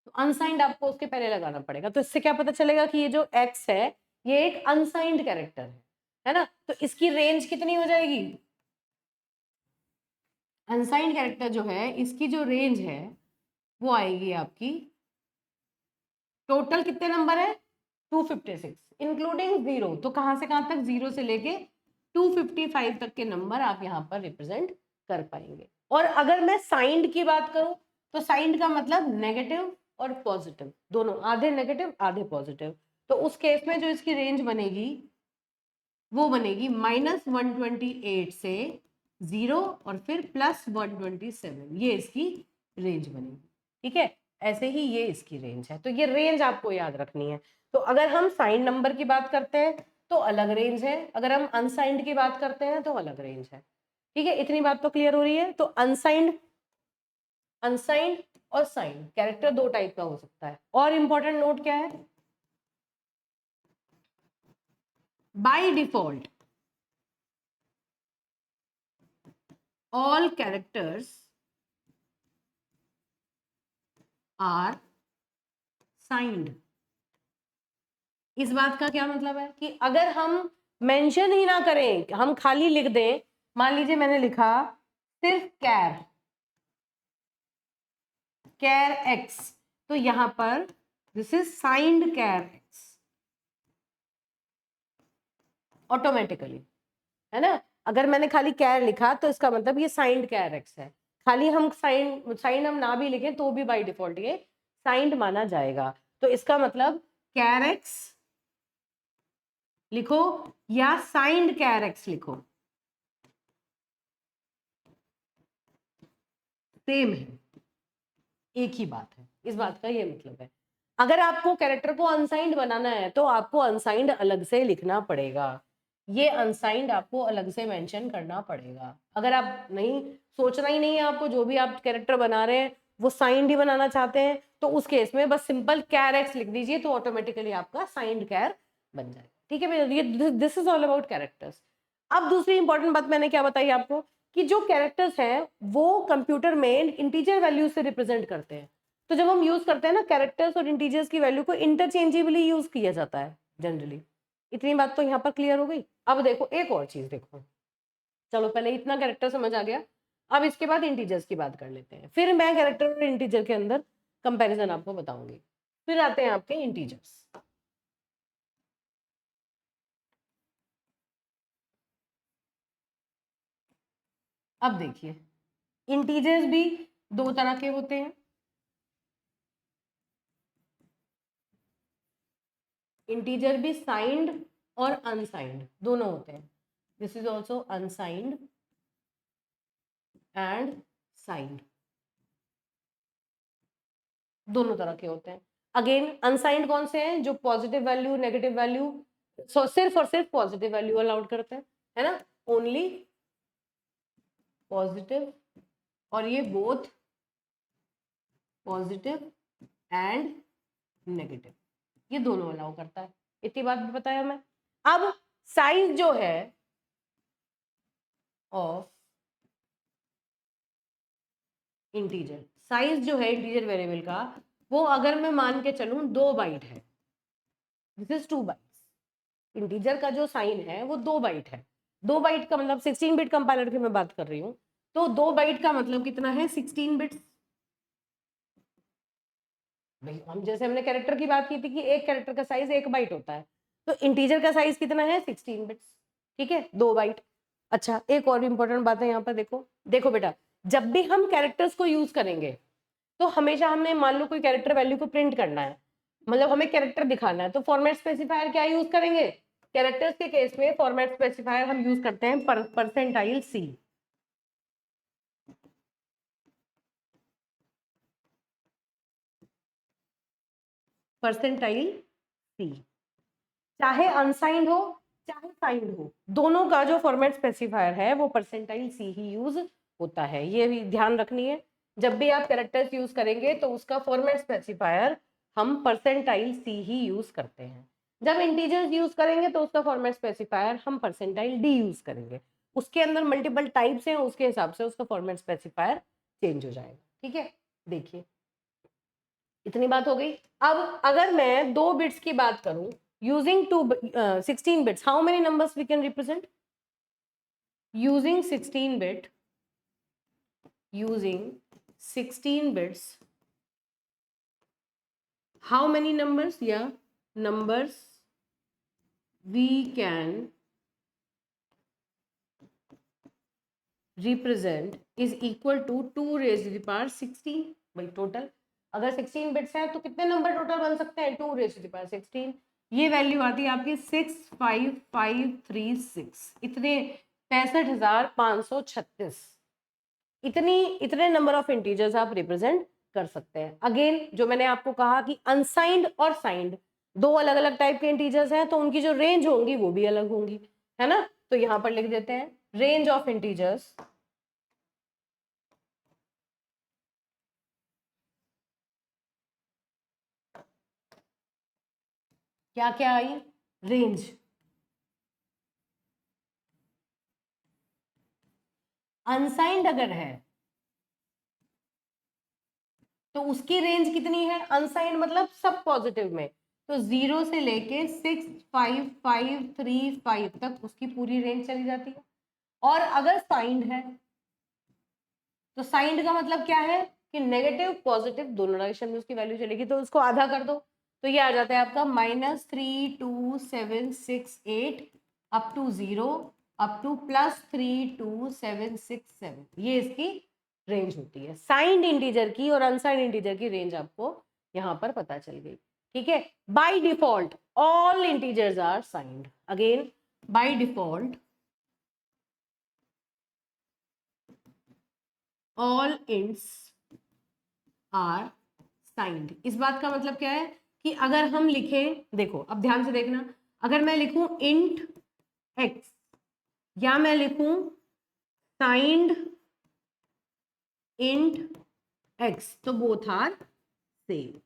तो अनसाइंड आपको उसके पहले लगाना पड़ेगा। तो इससे क्या पता चलेगा कि ये जो एक्स है ये एक अनसाइंड कैरेक्टर है ना? तो इसकी रेंज कितनी हो जाएगी? अनसाइंड कैरेक्टर जो है इसकी जो रेंज है वो आएगी आपकी, टोटल कितने नंबर है? 256 इंक्लूडिंग जीरो। तो कहां से कहां तक? जीरो से लेके 255 तक के नंबर आप यहाँ पर रिप्रेजेंट कर पाएंगे। और अगर मैं साइंड की बात करूं तो साइंड का मतलब नेगेटिव और पॉजिटिव दोनों, आधे नेगेटिव आधे पॉजिटिव। तो उस केस में जो इसकी रेंज बनेगी वो बनेगी -128 से 0 और फिर +127, ये इसकी रेंज बनेगी। ठीक है, ऐसे ही ये इसकी रेंज है। तो ये रेंज आपको याद रखनी है। तो अगर हम साइंड नंबर की बात करते हैं तो अलग रेंज है, अगर हम अनसाइंड की बात करते हैं तो अलग रेंज है। ठीक है, इतनी बात तो क्लियर हो रही है। तो अनसाइंड, अनसाइंड और साइंड कैरेक्टर 2 टाइप का हो सकता है। और इंपॉर्टेंट नोट क्या है? By default all characters are signed। इस बात का क्या मतलब है कि अगर हम मेंशन ही ना करें, हम खाली लिख दें। मान लीजिए मैंने लिखा सिर्फ कैर एक्स, तो यहां पर this is signed char x automatically, है ना। अगर मैंने खाली कैर लिखा तो इसका मतलब ये साइंड कैर एक्स है। खाली हम साइंड हम ना भी लिखें तो भी बाय डिफॉल्ट ये साइंड माना जाएगा। तो इसका मतलब कैर एक्स लिखो या साइंड कैर एक्स लिखो, सेम है, एक ही बात है। इस बात का ये मतलब है। अगर आपको कैरेक्टर को अनसाइंड बनाना है तो आपको अनसाइंड अलग से लिखना पड़ेगा, ये अनसाइंड आपको अलग से मेंशन करना पड़ेगा। अगर आप नहीं सोचना ही नहीं है आपको, जो भी आप कैरेक्टर बना रहे हैं वो साइंड ही बनाना चाहते हैं, तो उस केस में बस सिंपल कैर एक्स लिख दीजिए, तो ऑटोमेटिकली आपका साइंड कैर बन जाएगा। ठीक है भैया, ये this is all about characters. अब दूसरी इंपॉर्टेंट बात मैंने क्या बताई आपको, कि जो कैरेक्टर्स हैं वो कंप्यूटर में इंटीजर वैल्यू से रिप्रेजेंट करते हैं। तो जब हम यूज करते हैं ना, कैरेक्टर्स और इंटीजर्स की वैल्यू को इंटरचेंजेबली यूज किया जाता है जनरली। इतनी बात तो यहाँ पर क्लियर हो गई। अब देखो एक और चीज देखो, चलो पहले इतना कैरेक्टर समझ आ गया, अब इसके बाद इंटीजर्स की बात कर लेते हैं, फिर मैं कैरेक्टर और इंटीजर के अंदर कंपैरिजन आपको बताऊंगी। फिर आते हैं आपके इंटीजर्स। अब देखिए, इंटीजर्स भी दो तरह के होते हैं। इंटीजर भी साइंड और अनसाइंड दोनों होते हैं। This is also unsigned and signed, दोनों तरह के होते हैं। अगेन अनसाइंड कौन से हैं, जो पॉजिटिव वैल्यू नेगेटिव वैल्यू सिर्फ और सिर्फ पॉजिटिव वैल्यू अलाउड करते हैं, है ना, ओनली पॉजिटिव, और ये बोथ पॉजिटिव एंड नेगेटिव, ये दोनों अलाउ करता है। इतनी बात भी बताया मैं। अब साइज जो है ऑफ इंटीजर, साइज जो है इंटीजर वेरिएबल का, वो अगर मैं मान के चलूं 2 बाइट है, दिस इज 2 बाइट्स। इंटीजर का जो साइन है वो 2 बाइट है। 2 बाइट का मतलब 16 बिट कंपाइलर की मैं बात कर रही हूँ, तो 2 बाइट का मतलब कितना है, 16 बिट्स। भाई हम जैसे हमने कैरेक्टर की बात की थी कि एक कैरेक्टर का साइज 1 बाइट होता है, तो इंटीजर का साइज कितना है, 16 बिट्स। ठीक है, 2 बाइट। अच्छा एक और इंपॉर्टेंट बात है यहाँ पर, देखो देखो बेटा, जब भी हम कैरेक्टर्स को यूज करेंगे तो हमेशा हमने मान लो कोई कैरेक्टर वैल्यू को प्रिंट करना है, मतलब हमें कैरेक्टर दिखाना है, तो फॉर्मेट स्पेसिफायर क्या यूज करेंगे। कैरेक्टर्स के केस में फॉर्मेट स्पेसिफायर हम यूज करते हैं परसेंटाइल सी। परसेंटाइल सी, चाहे अनसाइंड हो चाहे साइंड हो, दोनों का जो फॉर्मेट स्पेसिफायर है वो परसेंटाइल सी ही यूज होता है। ये भी ध्यान रखनी है, जब भी आप कैरेक्टर्स यूज करेंगे तो उसका फॉर्मेट स्पेसिफायर हम परसेंटाइल सी ही यूज करते हैं। जब इंटीजर्स यूज करेंगे तो उसका फॉर्मेट स्पेसिफायर हम परसेंटाइल डी यूज करेंगे। उसके अंदर मल्टीपल टाइप्स हैं, उसके हिसाब से उसका फॉर्मेट स्पेसिफायर चेंज हो जाएगा। ठीक है, देखिए इतनी बात हो गई। अब अगर मैं 2 बिट्स की बात करूं, using 16 bits, how many numbers we can represent? Using 16 bit, using 16 bits, how many numbers? Yeah, numbers we can represent is equal to 2 raised to the power 16 by total। अगर 16 बिट्स है तो कितने number total बन सकते हैं, 2 raise to the power 16। ये value आती है आपकी 65536, इतने 65,536। इतने नंबर ऑफ इंटीजर्स आप रिप्रेजेंट कर सकते हैं। अगेन जो मैंने आपको कहा कि अनसाइंड और साइंड दो अलग अलग टाइप के इंटीजर्स हैं, तो उनकी जो रेंज होंगी वो भी अलग होंगी, है ना। तो यहां पर लिख देते हैं रेंज ऑफ इंटीजर्स, क्या क्या आई, रेंज। अनसाइंड अगर है तो उसकी रेंज कितनी है, अनसाइंड मतलब सब पॉजिटिव में, तो 0 से लेके 65535 तक उसकी पूरी रेंज चली जाती है। और अगर साइंड है तो साइंड का मतलब क्या है कि नेगेटिव पॉजिटिव दोनों डायरेक्शन में उसकी वैल्यू चलेगी, तो उसको आधा कर दो तो ये आ जाता है आपका -32768 अप टू 0 अप टू +32767, ये इसकी रेंज होती है। साइंड इंटीजर की और अनसाइंड इंटीजर की रेंज आपको यहाँ पर पता चल गई, ठीक है। By default all integers are signed. Again by default all ints are signed. इस बात का मतलब क्या है कि अगर हम लिखें, देखो अब ध्यान से देखना, अगर मैं लिखूं इंट एक्स या मैं लिखूं साइंड इंट एक्स, तो बोथ आर सेम,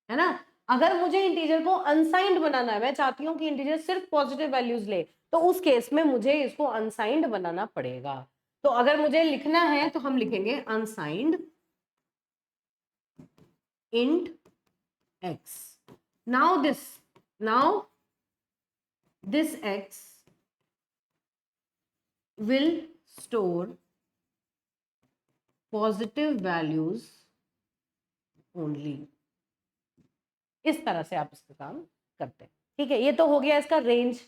है ना। अगर मुझे इंटीजर को अनसाइंड बनाना है, मैं चाहती हूं कि इंटीजर सिर्फ पॉजिटिव वैल्यूज ले, तो उस केस में मुझे इसको अनसाइंड बनाना पड़ेगा। तो अगर मुझे लिखना है तो हम लिखेंगे unsigned int x. Now this x will store positive values only. इस तरह से आप इसका काम करते हैं, ठीक है। ये तो हो गया इसका रेंज,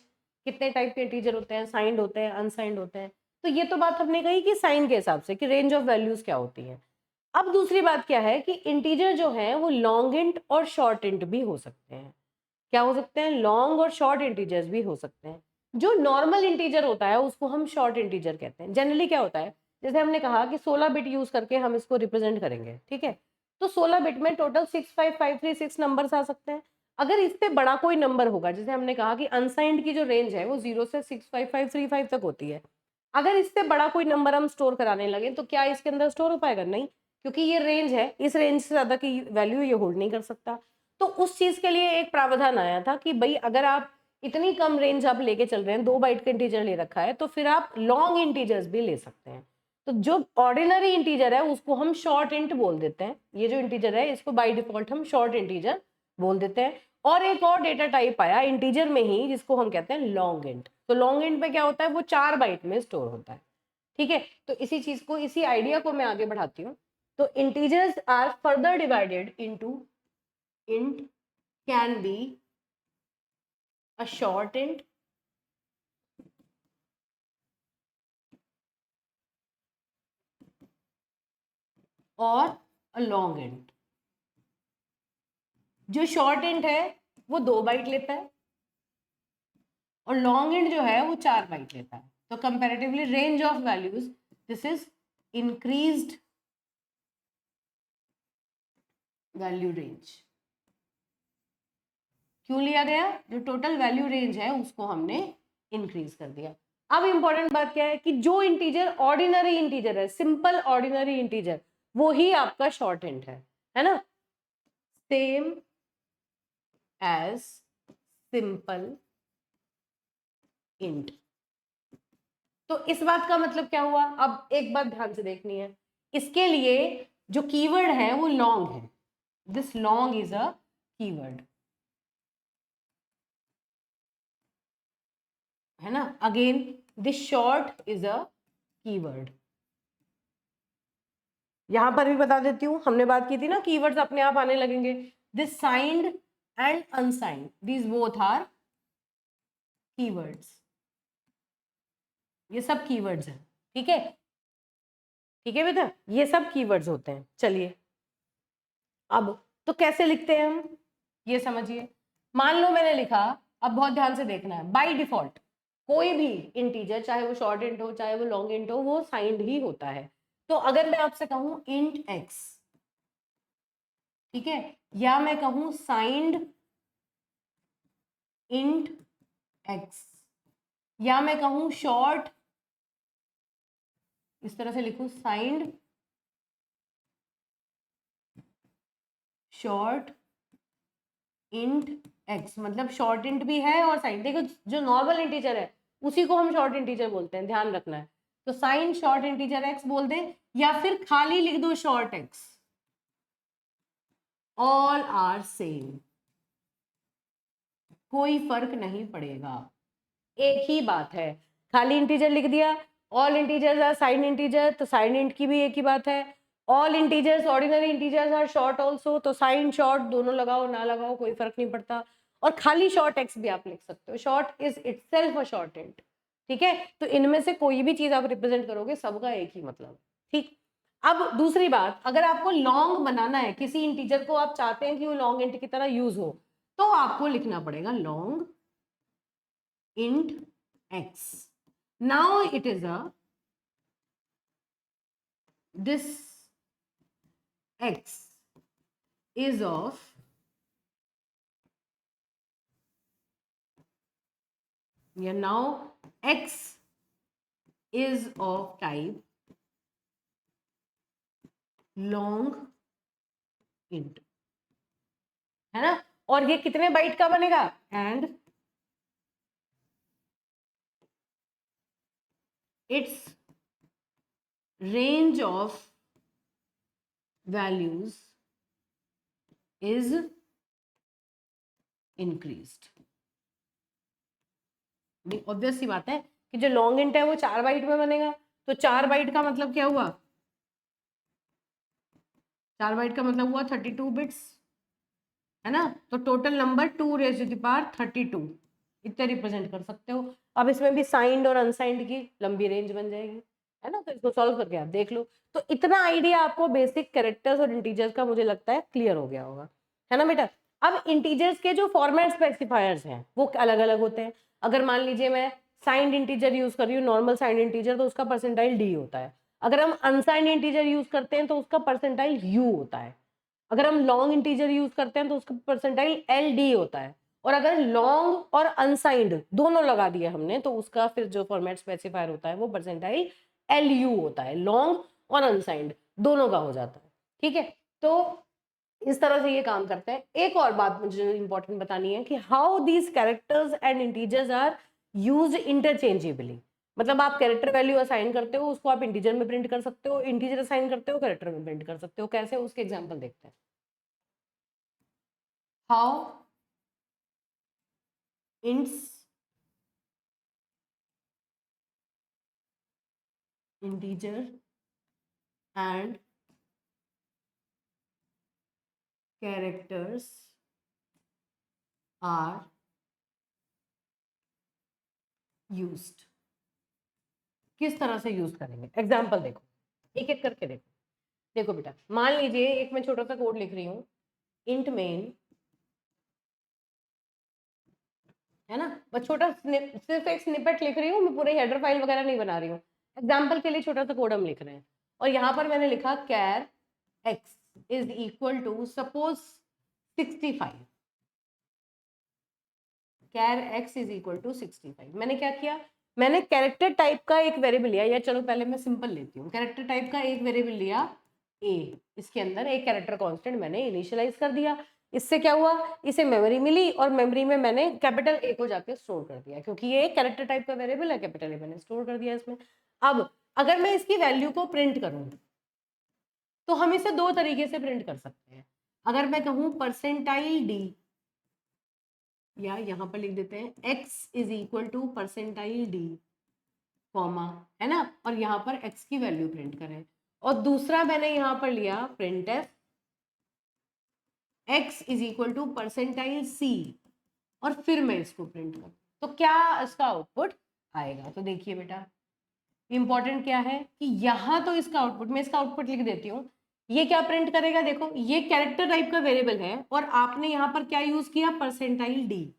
कितने टाइप के इंटीजर होते हैं, साइंड होते हैं, अनसाइंड होते हैं। तो ये तो बात हमने कही कि साइन के हिसाब से कि रेंज ऑफ वैल्यूज क्या होती है। अब दूसरी बात क्या है कि इंटीजर जो है वो लॉन्ग इंट और शॉर्ट इंट भी हो सकते हैं। क्या हो सकते हैं? लॉन्ग और शॉर्ट इंटीजर्स भी हो सकते हैं। जो नॉर्मल इंटीजर होता है उसको हम शॉर्ट इंटीजर कहते हैं। जनरली क्या होता है, जैसे हमने कहा कि 16 बिट यूज करके हम इसको रिप्रेजेंट करेंगे, ठीक है। तो 16 बिट में टोटल 65536 नंबर्स आ सकते हैं। अगर इससे बड़ा कोई नंबर होगा, जैसे हमने कहा कि अनसाइंड की जो रेंज है वो 0 से 65535 तक होती है, अगर इससे बड़ा कोई नंबर हम स्टोर कराने लगे तो क्या इसके अंदर स्टोर हो पाएगा? नहीं, क्योंकि ये रेंज है, इस रेंज से ज्यादा की वैल्यू ये होल्ड नहीं कर सकता। तो उस चीज के लिए एक प्रावधान आया था कि भाई अगर आप इतनी कम रेंज आप लेके चल रहे हैं, 2 बाइट का इंटीजर ले रखा है, तो फिर आप लॉन्ग इंटीजर्स भी ले सकते हैं। तो जो ऑर्डिनरी इंटीजर है उसको हम शॉर्ट इंट बोल देते हैं। ये जो इंटीजर है इसको बाय डिफॉल्ट हम शॉर्ट इंटीजर बोल देते हैं। और एक और डेटा टाइप आया इंटीजर में ही जिसको हम कहते हैं लॉन्ग इंट। तो लॉन्ग इंट में क्या होता है, वो 4 बाइट में स्टोर होता है, ठीक है। तो इसी चीज को, इसी आइडिया को मैं आगे बढ़ाती हूँ। तो integers are further divided into int can be a short int और a long int। जो शॉर्ट इंट है वो 2 बाइट लेता है और लॉन्ग इंट जो है वो 4 बाइट लेता है। तो comparatively range of values, this is increased value range. क्यों लिया गया? जो टोटल वैल्यू रेंज है उसको हमने इंक्रीज कर दिया। अब इंपॉर्टेंट बात क्या है कि जो इंटीजर ऑर्डिनरी इंटीजर है, सिंपल ऑर्डिनरी इंटीजर, वो ही आपका शॉर्ट इंट है ना। Same as simple int. तो इस बात का मतलब क्या हुआ? अब एक बात ध्यान से देखनी है, इसके लिए जो कीवर्ड है वो लॉन्ग है। This long is a keyword, है ना। Again this short is a keyword. यहां पर भी बता देती हूं, हमने बात की थी ना कीवर्ड्स अपने आप आने लगेंगे। This signed and unsigned, these both are keywords. ये सब कीवर्ड्स हैं, ठीक है। ठीक है बेटा, ये सब कीवर्ड्स होते हैं। चलिए अब तो कैसे लिखते हैं हम, ये समझिए। मान लो मैंने लिखा, अब बहुत ध्यान से देखना है, बाय डिफॉल्ट कोई भी इंटीजर, चाहे वो शॉर्ट इंट हो चाहे वो लॉन्ग इंट हो, वो साइंड ही होता है। तो अगर मैं आपसे कहूं इंट एक्स, ठीक है, या मैं कहूं साइंड इंट एक्स, या मैं कहूं शॉर्ट, इस तरह से लिखूं साइंड शॉर्ट इंट एक्स, मतलब शॉर्ट इंट भी है और साइंड। देखो जो नॉर्मल इंटीजर है उसी को हम शॉर्ट इंटीजर बोलते हैं, ध्यान रखना है। तो साइन शॉर्ट इंटीजर एक्स बोल दें, या फिर खाली लिख दो short x, all are same. कोई फर्क नहीं पड़ेगा, एक ही बात है। खाली इंटीजर लिख दिया, all integers are sign integer, तो साइन इंट की भी एक ही बात है। All integers ordinary integers are short also, तो साइन शॉर्ट दोनों लगाओ ना लगाओ कोई फर्क नहीं पड़ता। और खाली शॉर्ट एक्स भी आप लिख सकते हो, short is itself a short int, ठीक है। तो इनमें से कोई भी चीज आप रिप्रेजेंट करोगे सबका एक ही मतलब, ठीक। अब दूसरी बात, अगर आपको लॉन्ग बनाना है, किसी इंटीजर को आप चाहते हैं कि वो लॉन्ग इंट की तरह यूज हो, तो आपको लिखना पड़ेगा long int x. Now it is a this x is of now x is of type long int, है ना। और ये कितने बाइट का बनेगा, and its range of values is increased। Obvious सी बात है कि जो लॉन्ग इंट है वो 4 बाइट में बनेगा, तो 4 बाइट का मतलब क्या हुआ, 4 बाइट का मतलब हुआ 32 बिट्स, है ना। तो total number 2 raise to the power 32 इतने रिप्रेजेंट कर सकते हो। अब इसमें भी साइंड और अनसाइंड की लंबी रेंज बन जाएगी, है ना। तो इसको सॉल्व करके आप देख लो। तो इतना आइडिया आपको बेसिक कैरेक्टर्स और इंटीजर्स का मुझे लगता है क्लियर हो गया होगा, है ना बेटा। अब इंटीजर्स के जो फॉर्मेट स्पेसिफायर्स हैं वो अलग अलग होते हैं। अगर मान लीजिए मैं साइंड इंटीजर यूज कर रही हूँ, नॉर्मल साइंड इंटीजर, तो उसका परसेंटाइल डी होता है। अगर हम अनसाइंड इंटीजर यूज करते हैं तो उसका परसेंटाइल यू होता है। अगर हम लॉन्ग इंटीजर यूज करते हैं तो उसका परसेंटाइल एल डी होता है। और अगर लॉन्ग और अनसाइंड दोनों लगा दिए हमने तो उसका फिर जो फॉर्मेट स्पेसिफायर होता है वो परसेंटाइल एल यू होता है। लॉन्ग और अनसाइंड दोनों का हो जाता है, ठीक है। तो इस तरह से ये काम करते हैं। एक और बात मुझे इंपॉर्टेंट बतानी है कि how these characters and integers are used interchangeably. मतलब आप कैरेक्टर वैल्यू असाइन करते हो, उसको आप इंटीजर में प्रिंट कर सकते हो, इंटीजर असाइन करते हो कैरेक्टर में प्रिंट कर सकते हो। कैसे, उसके एग्जांपल देखते हैं। How ints integer and characters are used. किस तरह से यूज करेंगे, एग्जांपल देखो, एक एक करके देखो। देखो बेटा, मान लीजिए एक मैं छोटा सा कोड लिख रही हूँ, इंट मेन, है ना। बस छोटा सिर्फ एक स्निपेट लिख रही हूँ, मैं पूरे हेडर फाइल वगैरह नहीं बना रही हूँ। एग्जाम्पल के लिए छोटा सा कोड हम लिख रहे हैं। और यहाँ पर मैंने लिखा char x is equal to suppose 65। Char x is equal to 65। मैंने क्या किया, मैंने कैरेक्टर टाइप का एक वेरिएबल लिया, या चलो पहले मैं सिंपल लेती हूँ। कैरेक्टर टाइप का एक वेरिएबल लिया ए, इसके अंदर एक कैरेक्टर कांस्टेंट मैंने इनिशियलाइज कर दिया। इससे क्या हुआ, इसे मेमोरी मिली और मेमोरी में मैंने कैपिटल ए को जाके स्टोर कर दिया, क्योंकि ये कैरेक्टर टाइप का वेरिएबल है, कैपिटल ए मैंने स्टोर कर दिया इसमें। अब अगर मैं इसकी वैल्यू को प्रिंट करूँ तो हम इसे दो तरीके से प्रिंट कर सकते हैं। अगर मैं कहूँ परसेंटाइल डी, या यहाँ पर लिख देते हैं x is equal to percentile D, comma, है ना, और यहाँ पर x की वैल्यू प्रिंट करें। और दूसरा मैंने यहाँ पर लिया printf x is equal to percentile c, और फिर मैं इसको प्रिंट करूँ तो क्या इसका आउटपुट आएगा। तो देखिए बेटा, इंपॉर्टेंट क्या है कि यहाँ तो इसका आउटपुट, मैं इसका आउटपुट लिख देती हूँ। ये क्या प्रिंट करेगा, देखो ये कैरेक्टर टाइप का वेरिएबल है और आपने यहाँ पर क्या यूज किया, परसेंटाइल डी।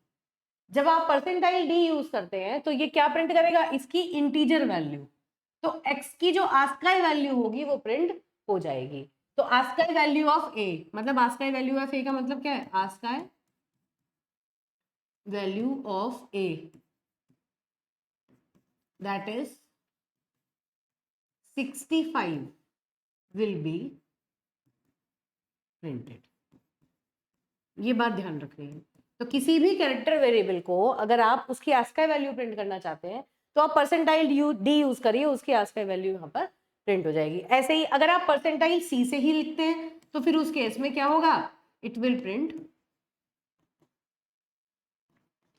जब आप परसेंटाइल डी यूज करते हैं तो ये क्या प्रिंट करेगा, इसकी इंटीजर वैल्यू। तो x की जो आस्काई वैल्यू होगी वो प्रिंट हो जाएगी। तो आस्काई वैल्यू ऑफ ए, मतलब आस्काई वैल्यू ऑफ ए का मतलब क्या है, ASCII value of A that is 65 will be printed. ये बात ध्यान रखनी है। तो किसी भी कैरेक्टर वेरिएबल को अगर आप उसकी आस्काई वैल्यू प्रिंट करना चाहते हैं तो आप परसेंटाइल डी यूज करिए, उसकी आस्काई वैल्यू यहाँ पर प्रिंट हो जाएगी। ऐसे ही अगर आप परसेंटाइल सी से ही लिखते हैं तो फिर उस केस में क्या होगा, it will print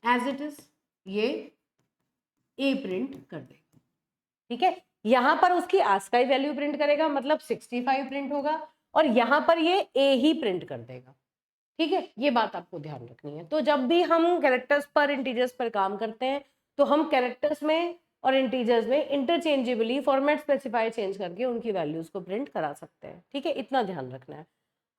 as it is ये ए प्रिंट कर देगा, ठीक है। यहां पर उसकी आस्काई वैल्यू प्रिंट करेगा, मतलब 65 प्रिंट होगा, और यहां पर ये ए ही प्रिंट कर देगा, ठीक है। ये बात आपको ध्यान रखनी है। तो जब भी हम कैरेक्टर्स पर, इंटीजर्स पर काम करते हैं, तो हम कैरेक्टर्स में और इंटीजर्स में इंटरचेंजेबली फॉर्मेट स्पेसिफायर चेंज करके उनकी वैल्यूज को प्रिंट करा सकते हैं, ठीक है। इतना ध्यान रखना है।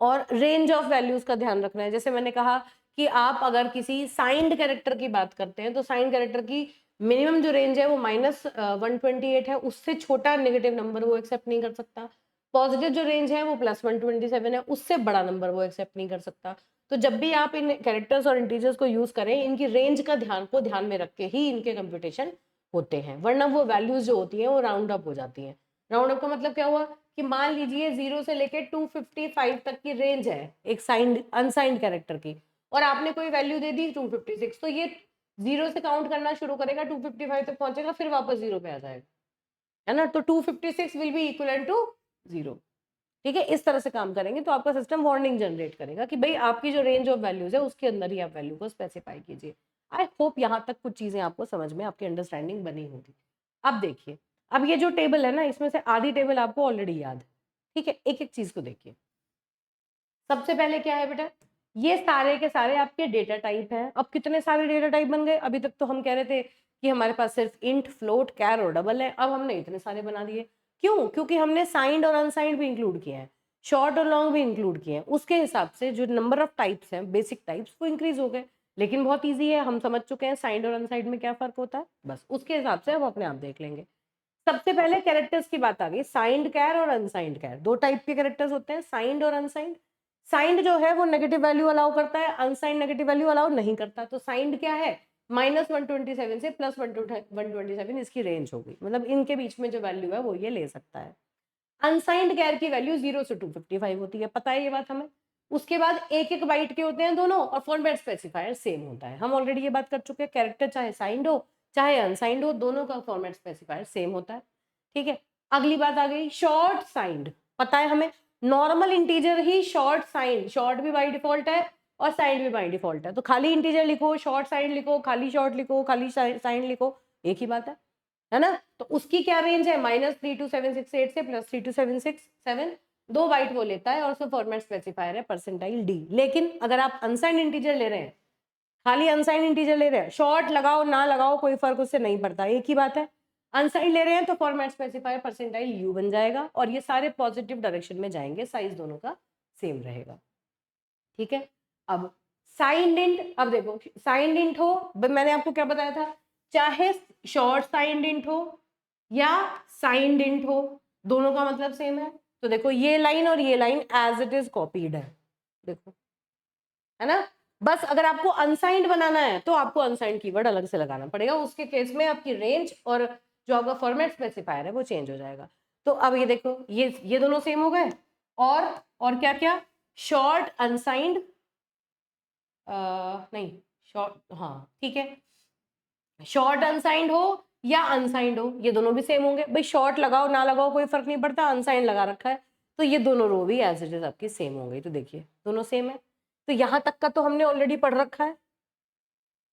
और रेंज ऑफ वैल्यूज का ध्यान रखना है। जैसे मैंने कहा कि आप अगर किसी साइंड कैरेक्टर की बात करते हैं, तो साइंड कैरेक्टर की मिनिमम जो रेंज है वो -128 है, उससे छोटा नेगेटिव नंबर वो एक्सेप्ट नहीं कर सकता। पॉजिटिव जो रेंज है वो +127 है, उससे बड़ा नंबर वो एक्सेप्ट नहीं कर सकता। तो जब भी आप इन कैरेक्टर्स और इंटीजर्स को यूज करें, इनकी रेंज का ध्यान में रख के ही इनके कंप्यूटेशन होते हैं, वरना वो वैल्यूज जो होती हैं वो राउंड अप हो जाती हैं। राउंड अप का मतलब क्या हुआ कि मान लीजिए 0 से लेके 255 तक की रेंज है एक साइंड अनसाइंड कैरेक्टर की, और आपने कोई वैल्यू दे दी 256, तो ये 0 से काउंट करना शुरू करेगा, 255 तक पहुंचेगा, फिर वापस 0 पे आ जाएगा, है ना। तो 256 विल बी इक्वल टू 0, ठीक है। इस तरह से काम करेंगे तो आपका सिस्टम वार्निंग जनरेट करेगा कि भाई आपकी जो रेंज ऑफ वैल्यूज है उसके अंदर ही आप वैल्यू को स्पेसिफाई कीजिए। आई होप यहाँ तक कुछ चीजें आपको समझ में, आपकी अंडरस्टैंडिंग बनी होगी। अब देखिए, अब ये जो टेबल है ना, इसमें से आधी टेबल आपको ऑलरेडी याद है, ठीक है। एक एक चीज को देखिए। सबसे पहले क्या है बेटा, ये सारे के सारे आपके डेटा टाइप हैं। अब कितने सारे डेटा टाइप बन गए, अभी तक तो हम कह रहे थे कि हमारे पास सिर्फ इंट, फ्लोट, कैर और डबल है, अब हमने इतने सारे बना दिए। क्यों? क्योंकि हमने साइंड और अनसाइंड भी इंक्लूड किए हैं, शॉर्ट और लॉन्ग भी इंक्लूड किए हैं। उसके हिसाब से जो नंबर ऑफ टाइप्स हैं, बेसिक टाइप्स, वो इंक्रीज हो गए। लेकिन बहुत ईजी है, हम समझ चुके हैं साइंड और अनसाइंड में क्या फर्क होता है, बस उसके हिसाब से हम अपने आप देख लेंगे। सबसे पहले कैरेक्टर्स की बात आ गई, साइंड कैर और अनसाइंड कैर, दो टाइप के कैरेक्टर्स होते हैं, साइंड और अनसाइंड। साइंड जो है वो नेगेटिव वैल्यू अलाउ करता है, अनसाइंड नेगेटिव वैल्यू अलाउ नहीं करता। तो साइंड क्या है, -127 से +127 इसकी रेंज होगी, मतलब इनके बीच में जो वैल्यू है वो ये ले सकता है। अनसाइंड कैर की वैल्यू 0 से 255 होती है, पता है ये बात हमें। उसके बाद एक एक बाइट के होते हैं दोनों, और फॉर्मेट स्पेसिफायर सेम होता है। हम ऑलरेडी ये बात कर चुके हैं, कैरेक्टर चाहे साइंड हो चाहे अनसाइंड हो, दोनों का फॉर्मेट स्पेसिफायर सेम होता है, ठीक है। अगली बात आ गई शॉर्ट साइंड। पता है हमें, नॉर्मल इंटीजर ही शॉर्ट साइंड, शॉर्ट भी बाई डिफॉल्ट है और साइंड भी बाई डिफॉल्ट है। तो खाली इंटीजर लिखो, शॉर्ट साइंड लिखो, खाली शॉर्ट लिखो, खाली साइंड लिखो, एक ही बात है ना। तो उसकी क्या रेंज है, -32768 से +32767, 2 बाइट वो लेता है, और उसका फॉर्मेट स्पेसिफायर है परसेंटाइल डी। लेकिन अगर आप अनसाइंड इंटीजर ले रहे हैं, खाली अनसाइंड इंटीजर ले रहे हैं, शॉर्ट लगाओ ना लगाओ कोई फर्क उससे नहीं पड़ता, एक ही बात है। अनसाइंड ले रहे हैं तो फॉर्मेट स्पेसिफायर परसेंटाइल यू बन जाएगा, और ये सारे पॉजिटिव डायरेक्शन में जाएंगे, साइज दोनों का सेम रहेगा, ठीक है। अब साइंड इंट, अब देखो साइंड इंट हो, मैंने आपको क्या बताया था, चाहे शॉर्ट साइंड इंट हो या साइंड इंट हो, दोनों का मतलब सेम है। तो देखो ये लाइन और ये line as it is copied है, देखो, है ना। बस अगर आपको अनसाइंड बनाना है तो आपको अनसाइंड कीवर्ड अलग से लगाना पड़ेगा, उसके केस में आपकी रेंज और जो आपका फॉर्मेट स्पेसिफायर है वो चेंज हो जाएगा। तो अब ये देखो, ये दोनों सेम हो गए, और क्या क्या, शॉर्ट अनसाइंड, नहीं शॉर्ट, हाँ ठीक है, शॉर्ट अनसाइंड हो या अनसाइंड हो, ये दोनों भी सेम होंगे। भाई शॉर्ट लगाओ ना लगाओ कोई फर्क नहीं पड़ता, अनसाइंड लगा रखा है तो ये दोनों रो भी एज इट इज आपकी सेम हो गई। तो देखिए दोनों सेम है, तो यहां तक का तो हमने ऑलरेडी पढ़ रखा है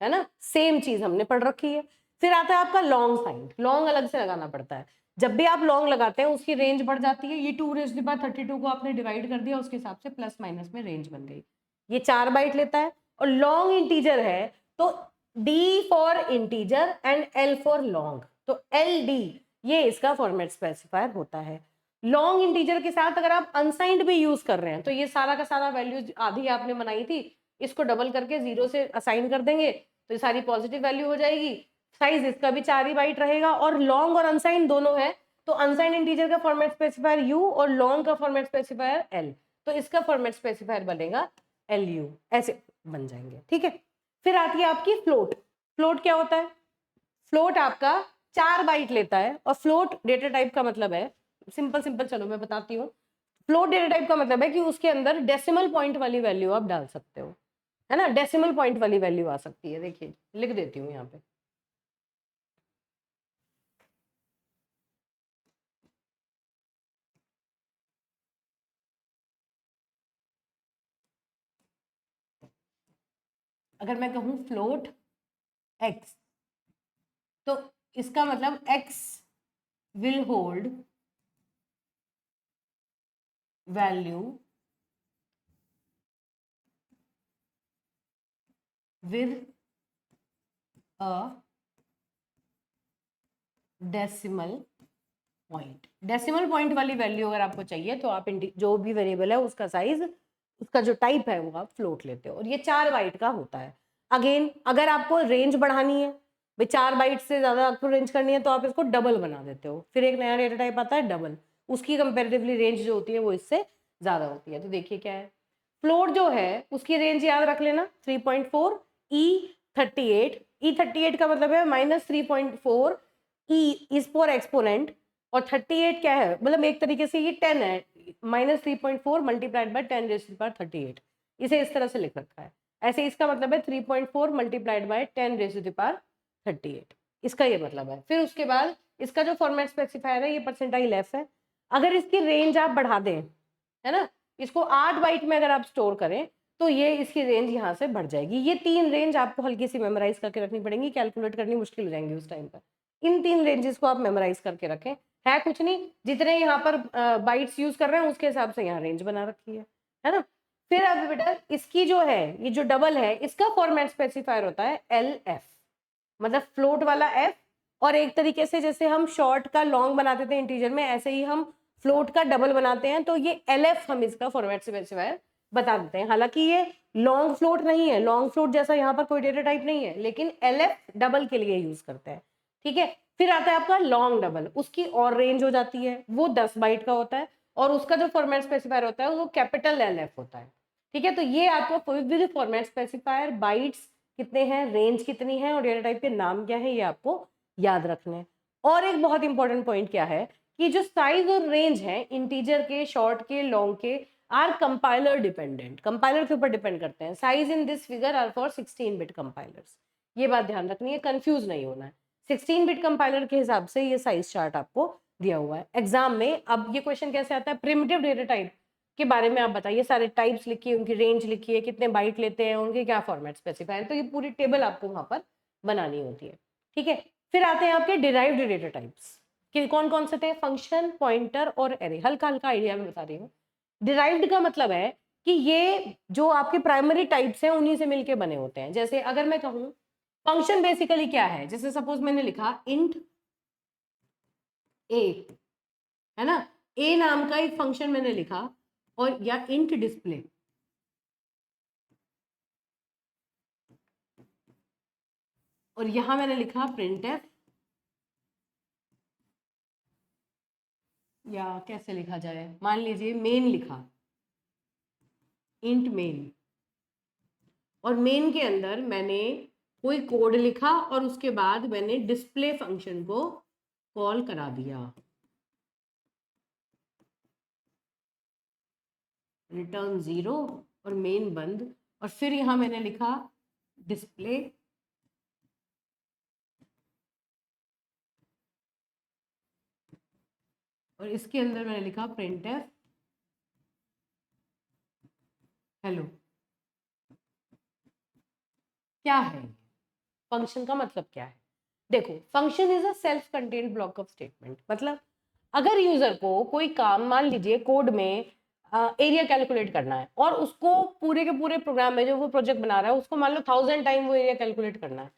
ना, सेम चीज हमने पढ़ रखी है। फिर आता है आपका लॉन्ग साइंड, लॉन्ग अलग से लगाना पड़ता है। जब भी आप लॉन्ग लगाते हैं उसकी रेंज बढ़ जाती है, ये 2⁻32 को आपने डिवाइड कर दिया, उसके हिसाब से प्लस माइनस में रेंज बन गई। ये 4 बाइट लेता है, और लॉन्ग इंटीजर है तो D for integer and L for long, तो एल डी ये इसका फॉर्मेट स्पेसिफायर होता है। लॉन्ग इंटीजर के साथ अगर आप अनसाइंड भी यूज कर रहे हैं तो ये सारा का सारा वैल्यू आधी आपने बनाई थी, इसको डबल करके 0 से असाइन कर देंगे तो ये सारी पॉजिटिव वैल्यू हो जाएगी। साइज इसका भी 4 ही बाइट रहेगा, और लॉन्ग और अनसाइंड दोनों है, तो अनसाइंड इंटीजर का फॉर्मेट स्पेसिफायर यू और लॉन्ग का फॉर्मेट स्पेसिफायर एल, तो इसका फॉर्मेट स्पेसिफायर बनेगा एल यू, ऐसे बन जाएंगे, ठीक है। फिर आती है आपकी फ्लोट। फ्लोट क्या होता है, फ्लोट आपका 4 बाइट लेता है, और फ्लोट डेटा टाइप का मतलब है, सिंपल सिंपल चलो मैं बताती हूँ। फ्लोट डेटा टाइप का मतलब है कि उसके अंदर डेसिमल पॉइंट वाली वैल्यू आप डाल सकते हो, है ना, डेसिमल पॉइंट वाली वैल्यू आ सकती है। देखिए लिख देती हूँ यहाँ पे, अगर मैं कहूँ फ्लोट x, तो इसका मतलब x will hold value with a decimal point. Decimal point वाली वैल्यू अगर आपको चाहिए तो आप जो भी वेरिएबल है उसका साइज, उसका जो टाइप है वो आप फ्लोट लेते हो, और ये 4 बाइट का होता है। अगेन अगर आपको रेंज बढ़ानी है, भाई 4 बाइट से ज्यादा आपको रेंज करनी है, तो आप इसको डबल बना देते हो, फिर एक नया डेटा टाइप आता है डबल, उसकी कंपेरेटिवली रेंज जो होती है वो इससे ज्यादा होती है। तो देखिए क्या है, फ्लोट जो है उसकी रेंज याद रख लेना 3.4 E38, E38 का मतलब है -3.4 ई इज फॉर एक्सपोनेंट, और 38 क्या है, मतलब एक तरीके से ये 10 है, -3.4 multiplied by 10 raise to the power 38, इसे इस तरह से लिख रखा है। ऐसे इसका मतलब है 3.4 multiplied by 10 raise to the power 38, इसका ये मतलब है। फिर उसके बाद इसका जो फॉर्मेट स्पेसिफायर है ये परसेंटाइल एफ है। अगर इसकी रेंज आप बढ़ा दें, है ना, इसको 8 बाइट में अगर आप स्टोर करें तो ये इसकी रेंज यहाँ से बढ़ जाएगी। ये 3 रेंज आपको हल्की सी मेमोराइज करके रखनी पड़ेंगी, कैलकुलेट करनी मुश्किल हो जाएंगी उस टाइम पर। इन 3 रेंजेस को आप मेमोराइज करके रखें, है कुछ नहीं, जितने यहाँ पर बाइट्स यूज कर रहे हैं उसके हिसाब से यहाँ रेंज बना रखी है ना। फिर अब बेटा इसकी जो है, ये जो डबल है, इसका फॉर्मेट स्पेसिफायर होता है LF, मतलब फ्लोट वाला F, और एक तरीके से जैसे हम शॉर्ट का लॉन्ग बनाते थे इंटीजर में, ऐसे ही हम फ्लोट का डबल बनाते हैं, तो ये LF हम इसका फॉर्मेट स्पेसिफायर बता देते हैं। हालांकि ये लॉन्ग फ्लोट नहीं है, लॉन्ग फ्लोट जैसा यहाँ पर कोई डेटा टाइप नहीं है, लेकिन LF डबल के लिए यूज करते हैं, ठीक है। फिर आता है आपका लॉन्ग डबल, उसकी और रेंज हो जाती है, वो 10 बाइट का होता है, और उसका जो फॉर्मेट स्पेसिफायर होता है वो कैपिटल LF होता है, ठीक है। तो ये आपको विद फॉर्मेट स्पेसिफायर, बाइट्स कितने हैं, रेंज कितनी है, और डेटा टाइप के नाम क्या है, ये आपको याद रखने हैं। और एक बहुत इंपॉर्टेंट पॉइंट क्या है कि जो साइज और रेंज है इंटीजर के, शॉर्ट के, लॉन्ग के, आर कंपाइलर डिपेंडेंट, कंपाइलर के ऊपर डिपेंड करते हैं। Size in this figure are for 16 bit compilers, ये बात ध्यान रखनी है, कंफ्यूज नहीं होना है। 16 बिट कंपाइलर के हिसाब से ये साइज चार्ट आपको दिया हुआ है एग्जाम में। अब ये क्वेश्चन कैसे आता है, प्रिमिटिव डेटा टाइप के बारे में आप बताइए, सारे टाइप्स लिखिए, उनकी रेंज लिखिए, कितने बाइट लेते हैं, उनके क्या फॉर्मेट स्पेसिफायर, तो ये पूरी टेबल आपको वहां पर बनानी होती है, ठीक है। फिर आते हैं आपके डिराइव्ड डेटा टाइप्स कि कौन कौन से थे, फंक्शन, पॉइंटर और एरे। हल्का हल्का आइडिया मैं बता रही हूँ। डिराइव्ड का मतलब है कि ये जो आपके प्राइमरी टाइप्स हैं उन्हीं से मिलके बने होते हैं। जैसे अगर मैं कहूँ फंक्शन बेसिकली क्या है, जैसे सपोज मैंने लिखा इंट ए, है ना, ए नाम का एक फंक्शन मैंने लिखा, और या इंट डिस्प्ले, और यहां मैंने लिखा प्रिंटफ, या कैसे लिखा जाए, मान लीजिए मेन लिखा, इंट मेन, और मेन के अंदर मैंने कोई कोड लिखा और उसके बाद मैंने डिस्प्ले फंक्शन को कॉल करा दिया, रिटर्न 0 और मेन बंद, और फिर यहां मैंने लिखा डिस्प्ले और इसके अंदर मैंने लिखा प्रिंटफ हेलो। क्या है फंक्शन का मतलब क्या है, देखो function is a self contained block of statement. मतलब अगर यूजर को कोई काम, मान लीजिए कोड में एरिया कैलकुलेट करना है, और उसको पूरे के पूरे प्रोग्राम में जो वो प्रोजेक्ट बना रहा है उसको मान लो 1000 टाइम वो एरिया कैलकुलेट करना है,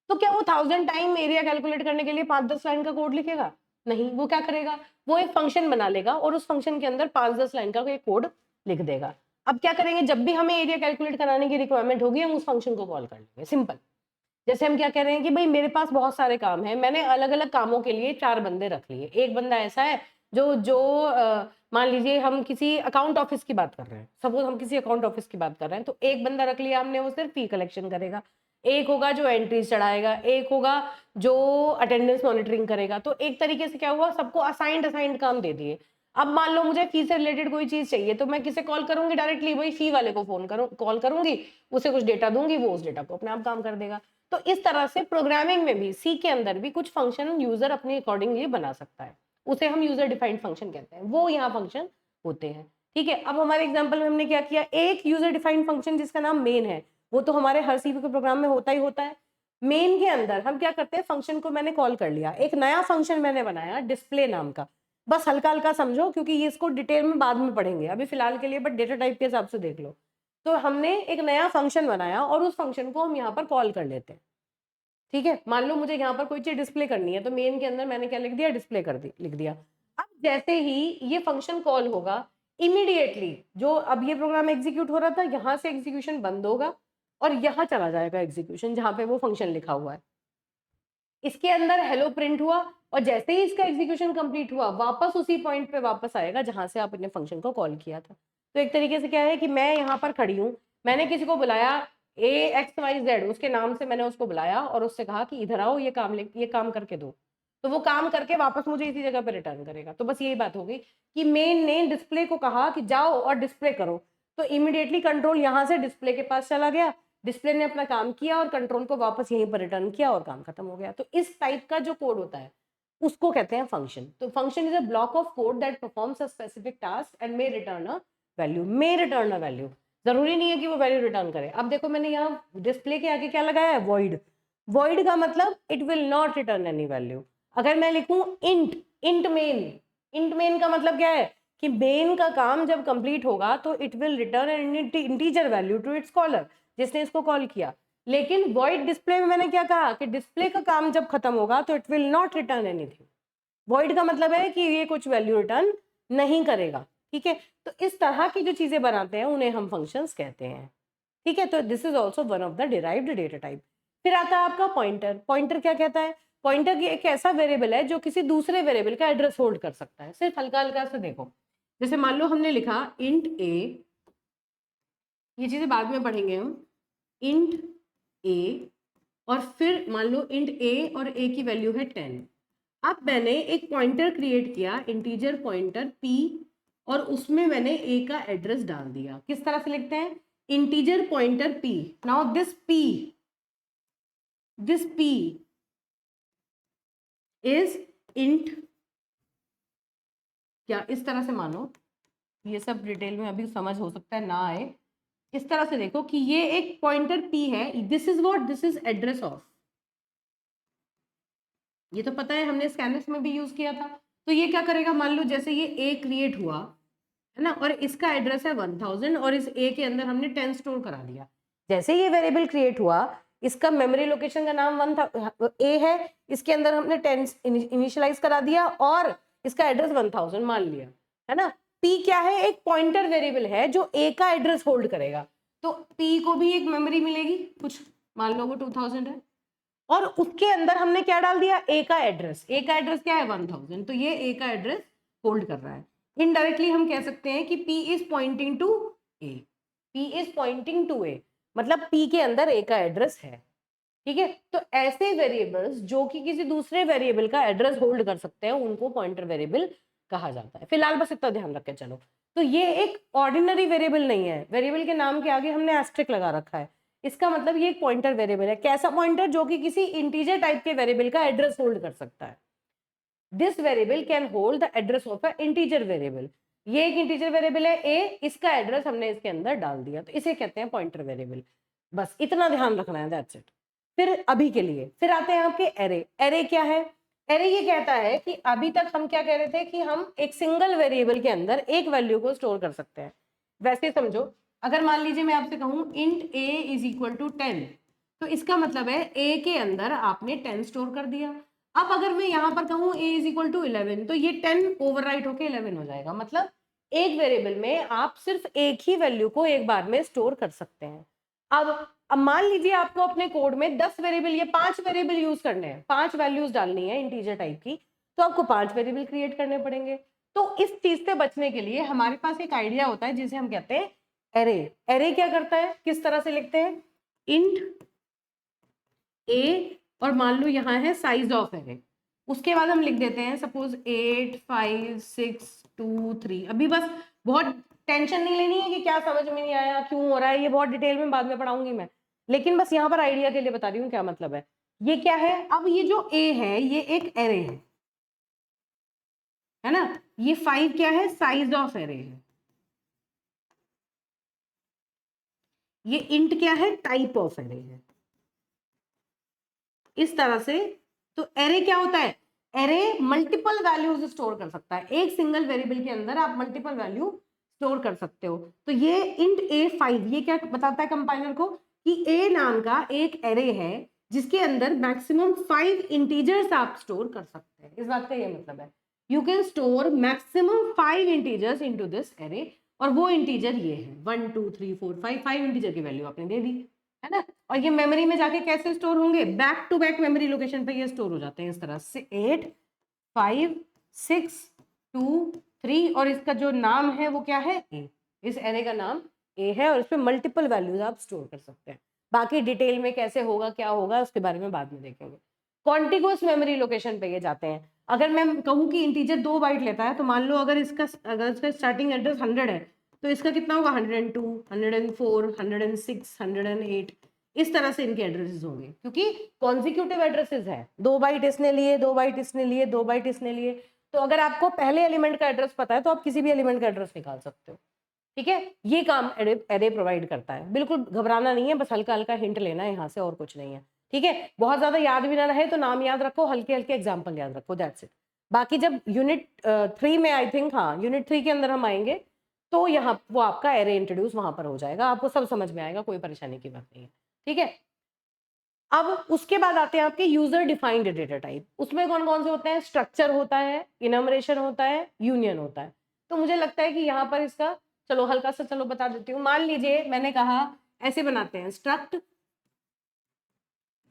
तो क्या वो 1000 टाइम एरिया कैलकुलेट करने के लिए 5-10 लाइन का कोड लिखेगा? नहीं, वो क्या करेगा, वो एक फंक्शन बना लेगा और उस फंक्शन के अंदर 5-10 लाइन का कोई कोड लिख देगा। अब क्या करेंगे, जब भी हमें एरिया कैलकुलेट कराने की रिक्वायरमेंट होगी हम उस फंक्शन को कॉल कर लेंगे, सिंपल। जैसे हम क्या कह रहे हैं कि भाई मेरे पास बहुत सारे काम हैं, मैंने अलग अलग कामों के लिए 4 बंदे रख लिए। एक बंदा ऐसा है जो जो मान लीजिए हम किसी अकाउंट ऑफिस की बात कर रहे हैं, सपोज हम किसी अकाउंट ऑफिस की बात कर रहे हैं, तो एक बंदा रख लिया हमने, वो सिर्फ फी कलेक्शन करेगा। एक होगा जो एंट्रीज चढ़ाएगा, एक होगा जो अटेंडेंस मॉनिटरिंग करेगा। तो एक तरीके से क्या हुआ, सबको असाइंड असाइंड काम दे दिए। अब मान लो मुझे फी से रिलेटेड कोई चीज चाहिए, तो मैं किसे कॉल करूंगी, डायरेक्टली वही फी वाले को फोन करूँ, कॉल करूंगी, उसे कुछ डेटा दूंगी, वो उस डेटा को अपने आप काम कर देगा। तो इस तरह से प्रोग्रामिंग में भी, सी के अंदर भी कुछ फंक्शन यूजर अपने अकॉर्डिंगली बना सकता है, उसे हम यूजर डिफाइंड फंक्शन कहते हैं, वो यहाँ फंक्शन होते हैं, ठीक है। अब हमारे एग्जांपल में हमने क्या किया, एक यूजर डिफाइंड फंक्शन जिसका नाम मेन है, वो तो हमारे हर सी के प्रोग्राम में होता ही होता है। मेन के अंदर हम क्या करते हैं, फंक्शन को मैंने कॉल कर लिया, एक नया फंक्शन मैंने बनाया डिस्प्ले नाम का, बस हल्का हल्का समझो क्योंकि ये इसको डिटेल में बाद में पढ़ेंगे, अभी फिलहाल के लिए बट डेटा टाइप के हिसाब से देख लो। तो हमने एक नया फंक्शन बनाया और उस फंक्शन को हम यहाँ पर कॉल कर लेते हैं, ठीक है। मान लो मुझे यहाँ पर कोई चीज डिस्प्ले करनी है, तो मेन के अंदर मैंने क्या लिख दिया, डिस्प्ले कर दी, लिख दिया। अब जैसे ही ये फंक्शन कॉल होगा, इमीडिएटली जो अब ये प्रोग्राम एग्जीक्यूट हो रहा था, यहाँ से एग्जीक्यूशन बंद होगा और यहाँ चला जाएगा एग्जीक्यूशन जहाँ पे वो फंक्शन लिखा हुआ है। इसके अंदर हेलो प्रिंट हुआ और जैसे ही इसका एग्जीक्यूशन कंप्लीट हुआ, वापस उसी पॉइंट पे वापस आएगा जहां से आप अपने फंक्शन को कॉल किया था। तो एक तरीके से क्या है कि मैं यहाँ पर खड़ी हूँ, मैंने किसी को बुलाया AXYZ, उसके नाम से मैंने उसको बुलाया और उससे कहा कि इधर आओ, ये काम करके दो, तो वो काम करके वापस मुझे इसी जगह पे रिटर्न करेगा। तो बस यही बात हो गई कि मेन ने डिस्प्ले को कहा कि जाओ और डिस्प्ले करो, तो इमीडिएटली कंट्रोल यहाँ से डिस्प्ले के पास चला गया, डिस्प्ले ने अपना काम किया और कंट्रोल को वापस यहीं पर रिटर्न किया और काम खत्म हो गया। तो इस टाइप का जो कोड होता है उसको कहते हैं फंक्शन। तो function is a block of code that performs a specific task and may return a value. जरूरी नहीं है कि वो वैल्यू रिटर्न करे। अब देखो मैंने यहाँ डिस्प्ले के आगे क्या लगाया है, वॉइड। वॉइड का मतलब it will not return any value. अगर मैं लिखूं इंट मेन का मतलब क्या है कि मेन का काम जब कंप्लीट होगा तो it will return an integer value to its caller, जिसने इसको कॉल किया। लेकिन वॉइड डिस्प्ले में मैंने क्या कहा कि डिस्प्ले का काम जब खत्म होगा तो it will not return anything. Void का मतलब है कि ये कुछ वैल्यू रिटर्न नहीं करेगा, ठीक है। तो इस तरह की जो चीजें बनाते हैं उन्हें हम फंक्शंस कहते हैं, ठीक है। तो this is also one of the derived data type. फिर आता है आपका पॉइंटर। पॉइंटर क्या कहता है, पॉइंटर एक ऐसा वेरिएबल है जो किसी दूसरे वेरिएबल का एड्रेस होल्ड कर सकता है। सिर्फ हल्का हल्का से देखो, जैसे मान लो हमने लिखा इंट ए, ये चीजें बाद में पढ़ेंगे हम, इंट ए, और फिर मान लो इंट ए और ए की वैल्यू है 10। अब मैंने एक पॉइंटर क्रिएट किया, इंटीजर पॉइंटर p, और उसमें मैंने a का एड्रेस डाल दिया। किस तरह से लिखते हैं, integer pointer p। Now this p is int, क्या इस तरह से मानो, ये सब डिटेल में अभी समझ हो सकता है ना आए, इस तरह से देखो कि ये एक पॉइंटर p है, this is what, this is address of, ये तो पता है हमने स्कैनर्स में भी यूज किया था। तो ये क्या करेगा, मान लो जैसे ये a क्रिएट हुआ है ना, और इसका एड्रेस है 1000 और इस a के अंदर हमने 10 स्टोर करा दिया। जैसे ये वेरिएबल क्रिएट हुआ, इसका मेमोरी लोकेशन का नाम a है, इसके अंदर हमने 10 इनिशियलाइज करा दिया और इसका एड्रेस 1000 मान लिया, है ना। p क्या है, एक पॉइंटर वेरिएबल है जो a का एड्रेस होल्ड करेगा। तो p को भी एक मेमोरी मिलेगी कुछ, मान लो वो 2000 है, और उसके अंदर हमने क्या डाल दिया, ए का एड्रेस। ए का एड्रेस क्या है, 1000, तो ये ए का एड्रेस होल्ड कर रहा है। इनडायरेक्टली हम कह सकते हैं कि P is pointing to a, P is pointing to a, मतलब P के अंदर ए का एड्रेस है, ठीक है। तो ऐसे वेरिएबल्स जो कि किसी दूसरे वेरिएबल का एड्रेस होल्ड कर सकते हैं उनको पॉइंटर वेरिएबल कहा जाता है। फिलहाल बस इतना ध्यान रख के चलो। तो ये एक ऑर्डिनरी वेरिएबल नहीं है, वेरिएबल के नाम के आगे हमने एस्ट्रिक लगा रखा है, इसका मतलब ये एक पॉइंटर वेरिएबल है। कैसा पॉइंटर, जो कि किसी इंटीजर टाइप के वेरिएबल का एड्रेस होल्ड कर सकता है। This variable can hold the address of a integer variable. ये एक इंटीजर वेरिएबल है ए, इसका एड्रेस हमने इसके अंदर डाल दिया, तो इसे कहते हैं पॉइंटर वेरिएबल। बस इतना ध्यान रखना है, दैट्स इट। फिर अभी के लिए फिर आते हैं आपके एरे। एरे क्या है, एरे ये कहता है कि अभी तक हम क्या कह रहे थे कि हम एक सिंगल वेरिएबल के अंदर एक वैल्यू को स्टोर कर सकते हैं। वैसे समझो, अगर मान लीजिए मैं आपसे कहूं int a is equal to 10, तो इसका मतलब है ए के अंदर आपने 10 स्टोर कर दिया। अब अगर मैं यहाँ पर कहूँ a इज इक्वल टू 11, तो ये 10 ओवरराइट होके 11 हो जाएगा। मतलब एक वेरिएबल में आप सिर्फ एक ही वैल्यू को एक बार में स्टोर कर सकते हैं। अब मान लीजिए आपको अपने कोड में 10 वेरिएबल या 5 वेरिएबल यूज करने हैं, 5 वैल्यूज डालनी है इंटीजर टाइप की, तो आपको 5 वेरिएबल क्रिएट करने पड़ेंगे। तो इस चीज से बचने के लिए हमारे पास एक आइडिया होता है जिसे हम कहते हैं एरे। एरे क्या करता है, किस तरह से लिखते हैं, इंट ए, और मान लो यहाँ है साइज ऑफ एरे, उसके बाद हम लिख देते हैं सपोज 8 5 6 2 3। अभी बस बहुत टेंशन नहीं लेनी है कि क्या समझ में नहीं आया, क्यों हो रहा है, ये बहुत डिटेल में बाद में पढ़ाऊंगी मैं, लेकिन बस यहाँ पर आइडिया के लिए बता रही हूँ क्या मतलब है। ये क्या है, अब ये जो ए है ये एक एरे है ना। ये 5 क्या है, साइज ऑफ एरे है। ये इंट क्या है, टाइप ऑफ एरे है। इस तरह से। तो एरे क्या होता है, एरे मल्टीपल वैल्यूज स्टोर कर सकता है, एक सिंगल वेरिएबल के अंदर आप मल्टीपल वैल्यू स्टोर कर सकते हो। तो ये इंट A5 ये क्या बताता है कंपाइलर को कि ए नाम का एक एरे है जिसके अंदर मैक्सिमम 5 इंटीजर्स आप स्टोर कर सकते हैं। इस बात का ये मतलब है you can store maximum 5 integers into this array, और वो इंटीजर ये है 1 2 3 4 5, 5 इंटीजर की वैल्यू आपने दे दी है ना। और ये मेमोरी में जाके कैसे स्टोर होंगे, back to back memory location पे ये स्टोर हो जाते हैं इस तरह से 8 5 6 2 3, और इसका जो नाम है वो क्या है ए, इस एरे का नाम ए है, और इसमें मल्टीपल वैल्यूज आप स्टोर कर सकते हैं। बाकी डिटेल में कैसे होगा क्या होगा उसके बारे में बाद में देखेंगे। कॉन्टिगुअस मेमोरी लोकेशन पे ये जाते हैं। अगर मैं कहूँ कि इंटीजर 2 बाइट लेता है तो मान लो अगर इसका स्टार्टिंग एड्रेस 100 है तो इसका कितना होगा 102 104 106 108, इस तरह से इनके एड्रेसेस होंगे क्योंकि कॉन्जिक्यूटिव एड्रेसेस है, 2 बाइट इसने लिए 2 बाइट इसने लिए 2 बाइट इसने लिए। तो अगर आपको पहले एलिमेंट का एड्रेस पता है तो आप किसी भी एलिमेंट का एड्रेस निकाल सकते हो। ठीक है, ये काम एरे प्रोवाइड करता है। बिल्कुल घबराना नहीं है, बस हल्का हल्का हिंट लेना है यहाँ से और कुछ नहीं है। ठीक है, बहुत ज्यादा याद भी ना रहे तो नाम याद रखो, हल्के हल्के एग्जाम्पल याद रखो, दैट्स इट। बाकी जब यूनिट 3 में आई थिंक, हाँ यूनिट 3 के अंदर हम आएंगे तो यहाँ वो आपका एरे इंट्रोड्यूस वहां पर हो जाएगा, आपको सब समझ में आएगा, कोई परेशानी की बात नहीं है। ठीक है, अब उसके बाद आते हैं आपके यूजर डिफाइंड डेटा टाइप। उसमें कौन कौन से होते हैं, स्ट्रक्चर होता है, इनमरेशन होता है, यूनियन होता है। तो मुझे लगता है कि यहाँ पर इसका चलो हल्का सा चलो बता देती हूँ। मान लीजिए मैंने कहा ऐसे बनाते हैं स्ट्रक्ट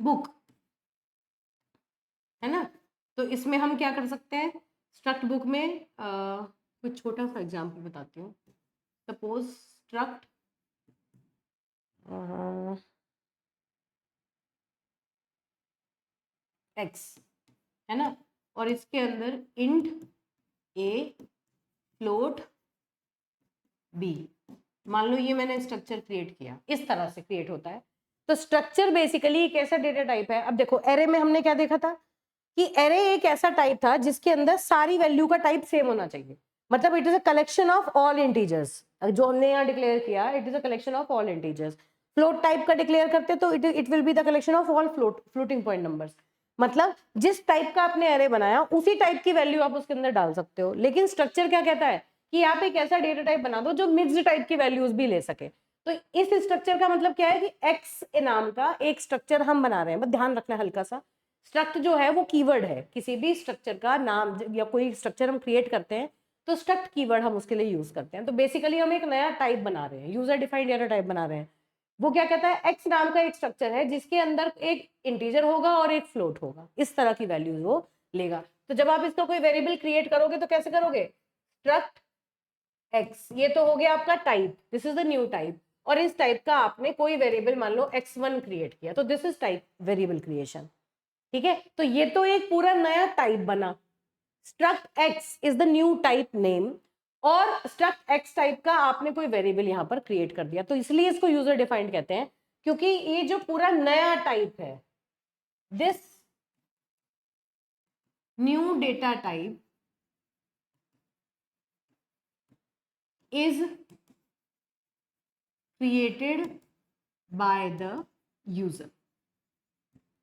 बुक, है ना। तो इसमें हम क्या कर सकते हैं, स्ट्रक्ट बुक में कुछ छोटा सा एग्जाम्पल बताती हूँ। सपोज स्ट्रक्ट एक्स, है ना, और इसके अंदर इंट ए फ्लोट बी, मान लो ये मैंने स्ट्रक्चर क्रिएट किया, इस तरह से क्रिएट होता है। तो स्ट्रक्चर बेसिकली एक ऐसा डेटा टाइप है। अब देखो एरे में हमने क्या देखा था कि एरे एक ऐसा टाइप था जिसके अंदर सारी वैल्यू का टाइप सेम होना चाहिए, मतलब it is a collection of all integers. जो हमने यहाँ डिक्लेयर किया it is a collection of all integers. Float type का डिक्लेयर करते तो it will be the collection of all floating point numbers. मतलब जिस टाइप का आपने एरे बनाया उसी टाइप की वैल्यू आप उसके अंदर डाल सकते हो। लेकिन स्ट्रक्चर क्या कहता है कि आप एक ऐसा डेटा टाइप बना दो जो मिक्स्ड टाइप की वैल्यूज भी ले सके। तो इस स्ट्रक्चर का मतलब क्या है कि एक्स नाम का एक स्ट्रक्चर हम बना रहे हैं, बस ध्यान रखना हल्का सा। स्ट्रक्ट जो है वो कीवर्ड है, किसी भी स्ट्रक्चर का नाम या कोई स्ट्रक्चर हम क्रिएट करते हैं तो स्ट्रक्ट कीवर्ड हम उसके लिए यूज करते हैं। तो बेसिकली हम एक नया टाइप बना रहे हैं, यूजर डिफाइंड डेटा टाइप बना रहे हैं। वो क्या कहता है, एक्स नाम का एक स्ट्रक्चर है जिसके अंदर एक इंटीजर होगा और एक फ्लोट होगा, इस तरह की वैल्यूज वो लेगा। तो जब आप इसका कोई वेरिएबल क्रिएट करोगे तो कैसे करोगे, स्ट्रक्ट एक्स, ये तो हो गया आपका type, this is the new type. और इस टाइप का आपने कोई वेरिएबल मान लो x1 क्रिएट किया तो this is type variable creation. ठीक है, तो ये तो एक पूरा नया टाइप बना। Struct x is the new type name, और स्ट्रक्ट एक्स टाइप का आपने कोई वेरिएबल यहां पर क्रिएट कर दिया, तो इसलिए इसको यूजर डिफाइंड कहते हैं क्योंकि ये जो पूरा नया टाइप है, this new data type is created by the user.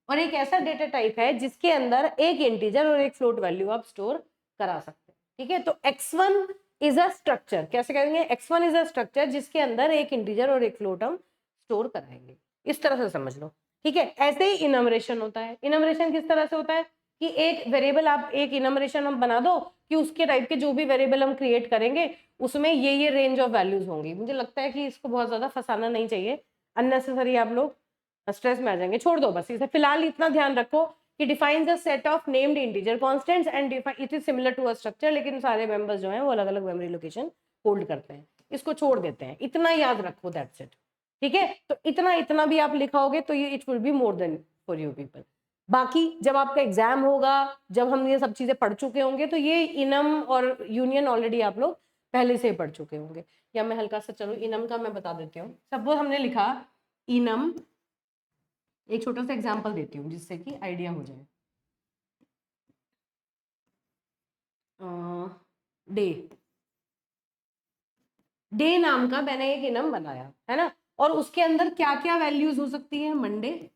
और एक ऐसा डेटा टाइप है जिसके अंदर एक इंटीजर और एक फ्लोट वैल्यू आप स्टोर करा सकते हैं। ठीक है, तो x1 इज अ स्ट्रक्चर, कैसे करेंगे, x1 इज अ स्ट्रक्चर जिसके अंदर एक इंटीजर और एक फ्लोट हम स्टोर कराएंगे, इस तरह से समझ लो। ठीक है, ऐसे ही इनमरेशन होता है। इनमरेशन किस तरह से होता है कि एक वेरिएबल आप एक इनमरेशन हम बना दो कि उसके टाइप के जो भी वेरिएबल हम क्रिएट करेंगे उसमें ये रेंज ऑफ वैल्यूज होंगी। मुझे लगता है कि इसको बहुत ज्यादा फंसाना नहीं चाहिए, अननेसेसरी आप लोग स्ट्रेस में आ जाएंगे, छोड़ दो बस इसे। फिलहाल इतना ध्यान रखो कि defines a set of named integer constants and it is similar to a structure, लेकिन सारे मेंबर्स जो हैं वो अलग अलग मेमोरी लोकेशन होल्ड करते हैं, इसको छोड़ देते हैं, इतना याद रखो, दैट्स इट। ठीक है, तो इतना इतना भी आप लिखाओगे तो ये it will be more than for you people. बाकी जब आपका एग्जाम होगा, जब हम ये सब चीजें पढ़ चुके होंगे तो ये इनम और यूनियन ऑलरेडी आप लोग पहले से ही पढ़ चुके होंगे। या मैं हल्का सा चलो इनम का मैं बता देती हूँ। सपोज हमने लिखा इनम, एक छोटा सा एग्जांपल देती हूँ जिससे कि आइडिया हो जाए। डे, डे नाम का मैंने एक इनम बनाया है ना, और उसके अंदर क्या क्या वैल्यूज हो सकती है, मंडे,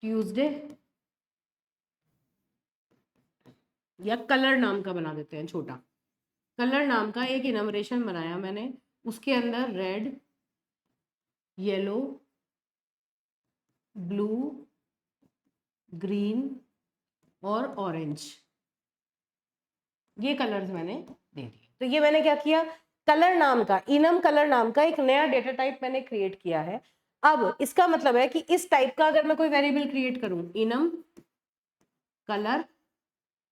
ट्यूसडे, या कलर नाम का बना देते हैं छोटा, कलर नाम का एक इनमरेशन बनाया मैंने, उसके अंदर रेड, येलो, ब्लू, ग्रीन और ऑरेंज, ये कलर्स मैंने दे दिए। तो ये मैंने क्या किया, कलर नाम का, इनम कलर नाम का एक नया डेटा टाइप मैंने क्रिएट किया है। अब इसका मतलब है कि इस टाइप का अगर मैं कोई वेरिएबल क्रिएट करूं, इनम कलर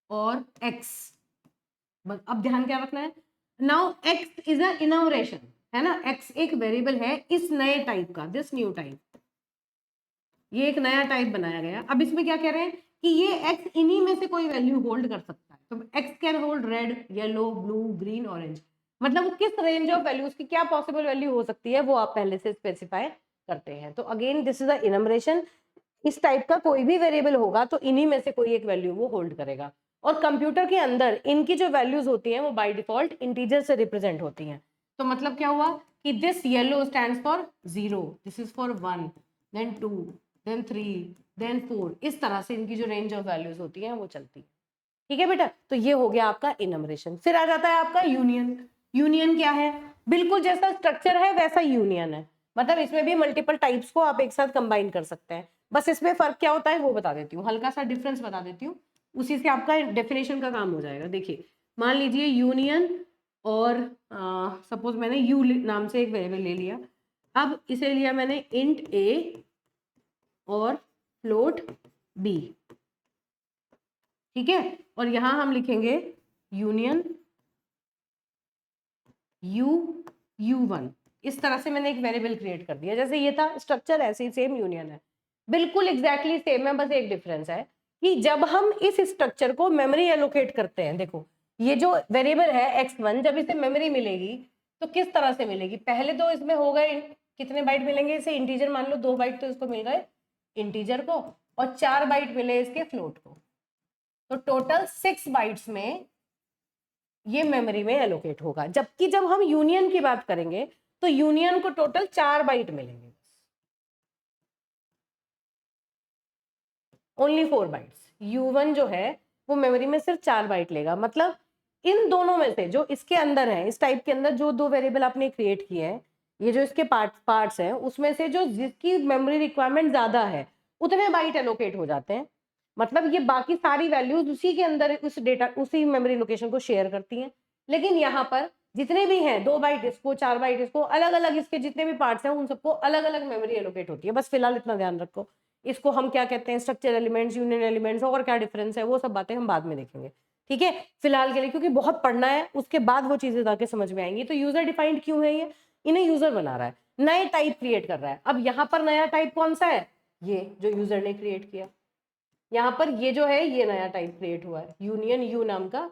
और एक्स, अब ध्यान क्या रखना है, नाउ एक्स इज अ इनमरेशन, है ना, एक्स एक वेरिएबल है इस नए टाइप का, दिस न्यू टाइप, ये एक नया टाइप बनाया गया। अब इसमें क्या कह रहे हैं कि ये एक्स इन्हीं में से कोई वैल्यू होल्ड कर सकता है, तो x can hold red, yellow, blue, green, orange, मतलब वो किस रेंज ऑफ वैल्यूज की क्या पॉसिबल वैल्यू हो सकती है वो आप पहले से स्पेसिफाई करते हैं। तो अगेन दिस इज अ इनमरेशन, इस टाइप का कोई भी वेरिएबल होगा तो इन्हीं में से कोई एक वैल्यू वो होल्ड करेगा, और कंप्यूटर के अंदर इनकी जो वैल्यूज होती हैं वो बाय डिफॉल्ट इंटीजर से रिप्रेजेंट होती हैं। तो मतलब क्या हुआ कि this yellow stands for 0, this is for 1, then 2, then 3, then 4, इस तरह से इनकी जो रेंज ऑफ वैल्यूज होती हैं वो चलती है। ठीक है बेटा, तो ये हो गया आपका इनमरेशन। फिर आ जाता है आपका यूनियन। यूनियन क्या है, बिल्कुल जैसा स्ट्रक्चर है वैसा यूनियन है, मतलब इसमें भी मल्टीपल टाइप्स को आप एक साथ कंबाइन कर सकते हैं, बस इसमें फर्क क्या होता है वो बता देती हूँ, हल्का सा डिफरेंस बता देती हूँ, उसी से आपका डेफिनेशन का काम हो जाएगा। देखिए मान लीजिए यूनियन, और सपोज मैंने यू नाम से एक वेरिएबल ले लिया, अब इसे लिया मैंने इंट ए और फ्लोट बी, ठीक है, और यहां हम लिखेंगे यूनियन u1, इस तरह से मैंने एक वेरिएबल क्रिएट कर दिया। जैसे ये था स्ट्रक्चर, ऐसे ही सेम यूनियन है, बिल्कुल एग्जैक्टली सेम है, बस एक डिफरेंस है कि जब हम इस स्ट्रक्चर को मेमोरी एलोकेट करते हैं, देखो ये जो वेरिएबल है x1, जब इसे मेमोरी मिलेगी तो किस तरह से मिलेगी, पहले तो इसमें हो गए कितने बाइट मिलेंगे, इसे इंटीजर मान लो, 2 बाइट तो इसको मिल गए इंटीजर को, और 4 बाइट मिले इसके फ्लोट को, तो टोटल 6 बाइट्स में ये मेमोरी में एलोकेट होगा। जबकि जब हम यूनियन की बात करेंगे तो यूनियन को टोटल 4 बाइट मिलेंगे, ओनली 4 बाइट्स। u1 जो है वो मेमोरी में सिर्फ 4 बाइट लेगा, मतलब इन दोनों में से जो इसके अंदर है, इस टाइप के अंदर जो 2 वेरिएबल आपने क्रिएट किए हैं, ये जो इसके पार्ट्स हैं, उसमें से जो जिसकी मेमोरी रिक्वायरमेंट ज्यादा है उतने बाइट एलोकेट हो जाते हैं, मतलब ये बाकी सारी वैल्यूज उसी के अंदर उस डेटा उसी मेमोरी लोकेशन को शेयर करती हैं। लेकिन यहाँ पर जितने भी हैं, 2 बाइट इसको, 4 बाइट इसको, अलग अलग इसके जितने भी पार्ट्स हैं उन सबको अलग अलग मेमोरी एलोकेट होती है। बस फिलहाल इतना ध्यान रखो, इसको हम क्या कहते हैं, स्ट्रक्चर एलिमेंट्स, यूनियन एलिमेंट्स, और क्या डिफरेंस है वो सब बातें हम बाद में देखेंगे। ठीक है, फिलहाल के लिए क्योंकि बहुत पढ़ना है, उसके बाद वो चीजें जाके समझ में आएंगी। तो यूजर डिफाइंड क्यों है, ये इन्हें यूजर बना रहा है, नए टाइप क्रिएट कर रहा है। अब यहाँ पर नया टाइप कौन सा है, ये जो यूजर ने क्रिएट किया, यहाँ पर ये जो है ये नया टाइप क्रिएट हुआ है, यूनियन यू नाम का,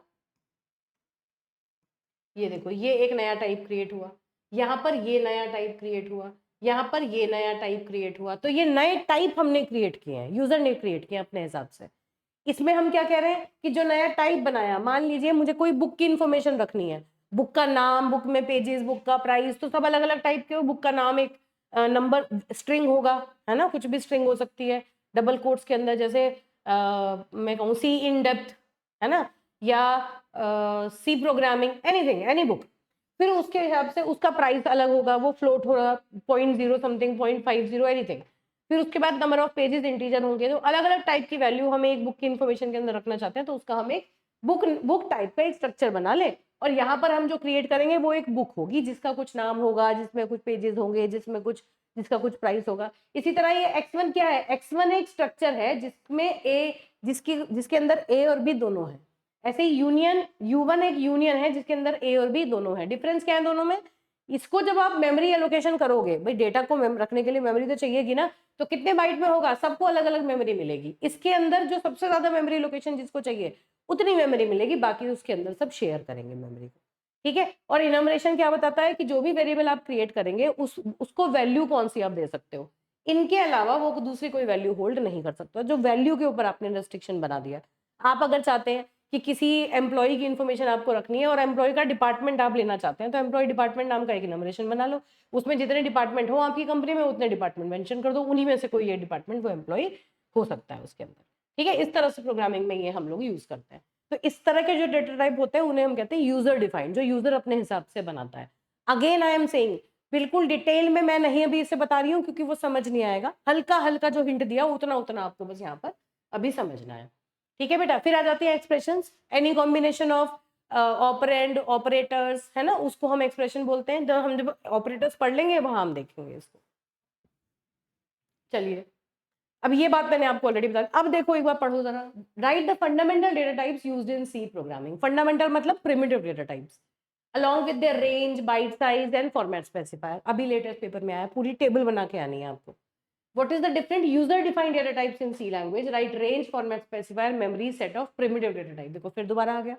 ये देखो ये एक नया टाइप क्रिएट हुआ, यहाँ पर ये नया टाइप क्रिएट हुआ, यहाँ पर ये नया टाइप क्रिएट हुआ। तो ये नए टाइप हमने क्रिएट किए हैं, यूजर ने क्रिएट किए अपने हिसाब से। इसमें हम क्या कह रहे हैं कि जो नया टाइप बनाया, मान लीजिए मुझे कोई बुक की इंफॉर्मेशन रखनी है, बुक का नाम, बुक में पेजेस, बुक का प्राइस, तो सब अलग अलग टाइप के हो, बुक का नाम एक नंबर स्ट्रिंग होगा, है ना, कुछ भी स्ट्रिंग हो सकती है डबल कोट्स के अंदर, जैसे मैं कहूँ सी इन डेप्थ, है ना, या C programming, anything, any book. फिर उसके हिसाब से उसका प्राइस अलग होगा, वो फ्लोट होगा 0.0 समथिंग, 0.50, एनीथिंग। फिर उसके बाद नंबर ऑफ पेजेस इंटीजर होंगे। तो अलग अलग टाइप की वैल्यू हम एक बुक की इन्फॉर्मेशन के अंदर रखना चाहते हैं, तो उसका हम एक बुक टाइप का एक स्ट्रक्चर बना ले, और यहाँ पर हम जो क्रिएट करेंगे वो एक बुक होगी जिसका कुछ नाम होगा, जिसमें कुछ पेजेस होंगे, जिसका कुछ प्राइस होगा। इसी तरह ये x1 क्या है, x1 एक स्ट्रक्चर है जिसमें जिसके अंदर a और b दोनों है। ऐसे ही यूनियन u1 एक यूनियन है जिसके अंदर a और b दोनों है। डिफरेंस क्या है दोनों में, इसको जब आप मेमोरी एलोकेशन करोगे, भाई डेटा को रखने के लिए मेमोरी तो चाहिएगी ना, तो कितने बाइट में होगा, सबको अलग अलग मेमोरी मिलेगी। इसके अंदर जो सबसे ज्यादा मेमोरी लोकेशन जिसको चाहिए उतनी मेमोरी मिलेगी, बाकी उसके अंदर सब शेयर करेंगे मेमोरी को। ठीक है, और इनमरेशन क्या बताता है कि जो भी वेरिएबल आप क्रिएट करेंगे उसको वैल्यू कौन सी आप दे सकते हो, इनके अलावा वो दूसरी कोई वैल्यू होल्ड नहीं कर सकता। जो वैल्यू के ऊपर आपने रेस्ट्रिक्शन बना दिया, आप अगर चाहते हैं कि किसी एम्प्लॉय की इन्फॉर्मेशन आपको रखनी है और एम्प्लॉय का डिपार्टमेंट आप लेना चाहते हैं, तो एम्प्लॉय डिपार्टमेंट नाम का एक इनमरेशन बना लो, उसमें जितने डिपार्टमेंट हो आपकी कंपनी में उतने डिपार्टमेंट मेंशन कर दो, उन्हीं में से कोई ये डिपार्टमेंट वो एम्प्लॉय हो सकता है उसके अंदर, ठीक है। इस तरह से प्रोग्रामिंग में ये हम लोग यूज करते हैं। तो इस तरह के जो डेटा टाइप होते हैं उन्हें हम कहते हैं यूजर डिफाइंड, जो यूजर अपने हिसाब से बनाता है। अगेन आई एम सेइंग, बिल्कुल डिटेल में मैं नहीं अभी इसे बता रही हूँ क्योंकि वो समझ नहीं आएगा, हल्का हल्का जो हिंट दिया उतना उतना आपको बस यहाँ पर अभी समझना है, ठीक है बेटा। फिर आ जाती है expressions, any combination of operand operators, है ना, उसको हम एक्सप्रेशन बोलते हैं। जब ऑपरेटर्स पढ़ लेंगे वहां हम देखेंगे इसको। चलिए, अब ये बात मैंने आपको ऑलरेडी बता दी। अब देखो एक बार पढ़ो जरा, write the fundamental data types used in C programming. Fundamental मतलब primitive data types along with their range, byte size and format specifier। अभी लेटेस्ट पेपर में आया, पूरी टेबल बना के आनी है आपको। What is the different user defined data types in C language? Right, range, format specifier, memory, set of primitive data type। देखो फिर दोबारा आ गया।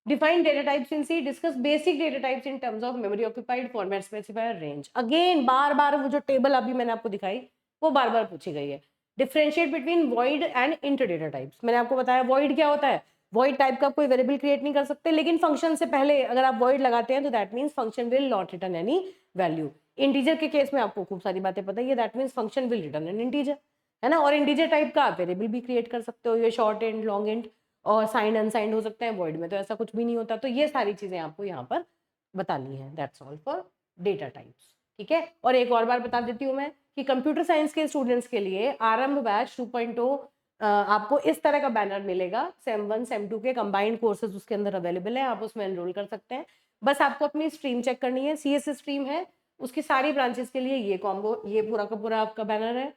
Define data types in C, discuss basic data types in terms of memory occupied, format specifier, range। Again बार बार वो जो table अभी मैंने आपको दिखाई वो बार बार पूछी गई है। Differentiate between void and int data types। मैंने आपको बताया void क्या होता है, void टाइप का कोई वेरिएबल क्रिएट नहीं कर सकते, लेकिन फंक्शन से पहले अगर आप void लगाते हैं तो that means function will not return any value. Integer के केस में आपको खूब सारी बातें पता है, that means function will return an integer, है ना। और इंटीजर टाइप का आप वेरिएबल भी क्रिएट कर सकते हो, ये शॉर्ट एंड लॉन्ग एंड और साइंड अनसाइंड हो सकते हैं। void में तो ऐसा कुछ भी नहीं होता। तो ये सारी चीजें आपको यहाँ पर बतानी है। That's all for data types, ठीक है। और एक और बार बता देती हूँ मैं कि कंप्यूटर साइंस के स्टूडेंट्स के लिए आरंभ बैच 2.0 आपको इस तरह का बैनर मिलेगा। सेम 1 सेम 2 के कंबाइंड कोर्सेज उसके अंदर अवेलेबल है, आप उसमें एनरोल कर सकते हैं। बस आपको अपनी स्ट्रीम चेक करनी है, CSS स्ट्रीम है, उसकी सारी ब्रांचेस के लिए ये कॉम्बो, ये पूरा का पूरा आपका बैनर है।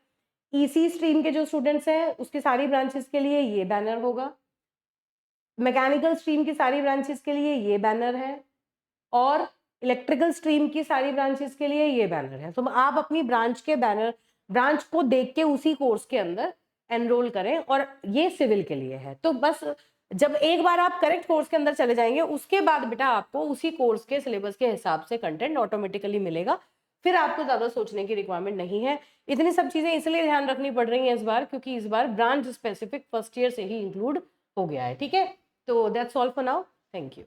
EC स्ट्रीम के जो स्टूडेंट्स हैं उसकी सारी ब्रांचेस के लिए ये बैनर होगा। मैकेनिकल स्ट्रीम की सारी ब्रांचेस के लिए ये बैनर है, और इलेक्ट्रिकल स्ट्रीम की सारी ब्रांचेस के लिए ये बैनर है। तो आप अपनी ब्रांच के बैनर, ब्रांच को देख के उसी कोर्स के अंदर एनरोल करें। और ये सिविल के लिए है। तो बस जब एक बार आप करेक्ट कोर्स के अंदर चले जाएंगे उसके बाद बेटा आपको उसी कोर्स के सिलेबस के हिसाब से कंटेंट ऑटोमेटिकली मिलेगा, फिर आपको ज्यादा सोचने की रिक्वायरमेंट नहीं है। इतनी सब चीजें इसलिए ध्यान रखनी पड़ रही हैं इस बार क्योंकि इस बार ब्रांच स्पेसिफिक फर्स्ट ईयर से ही इंक्लूड हो गया है, ठीक है। तो that's all for now, thank you.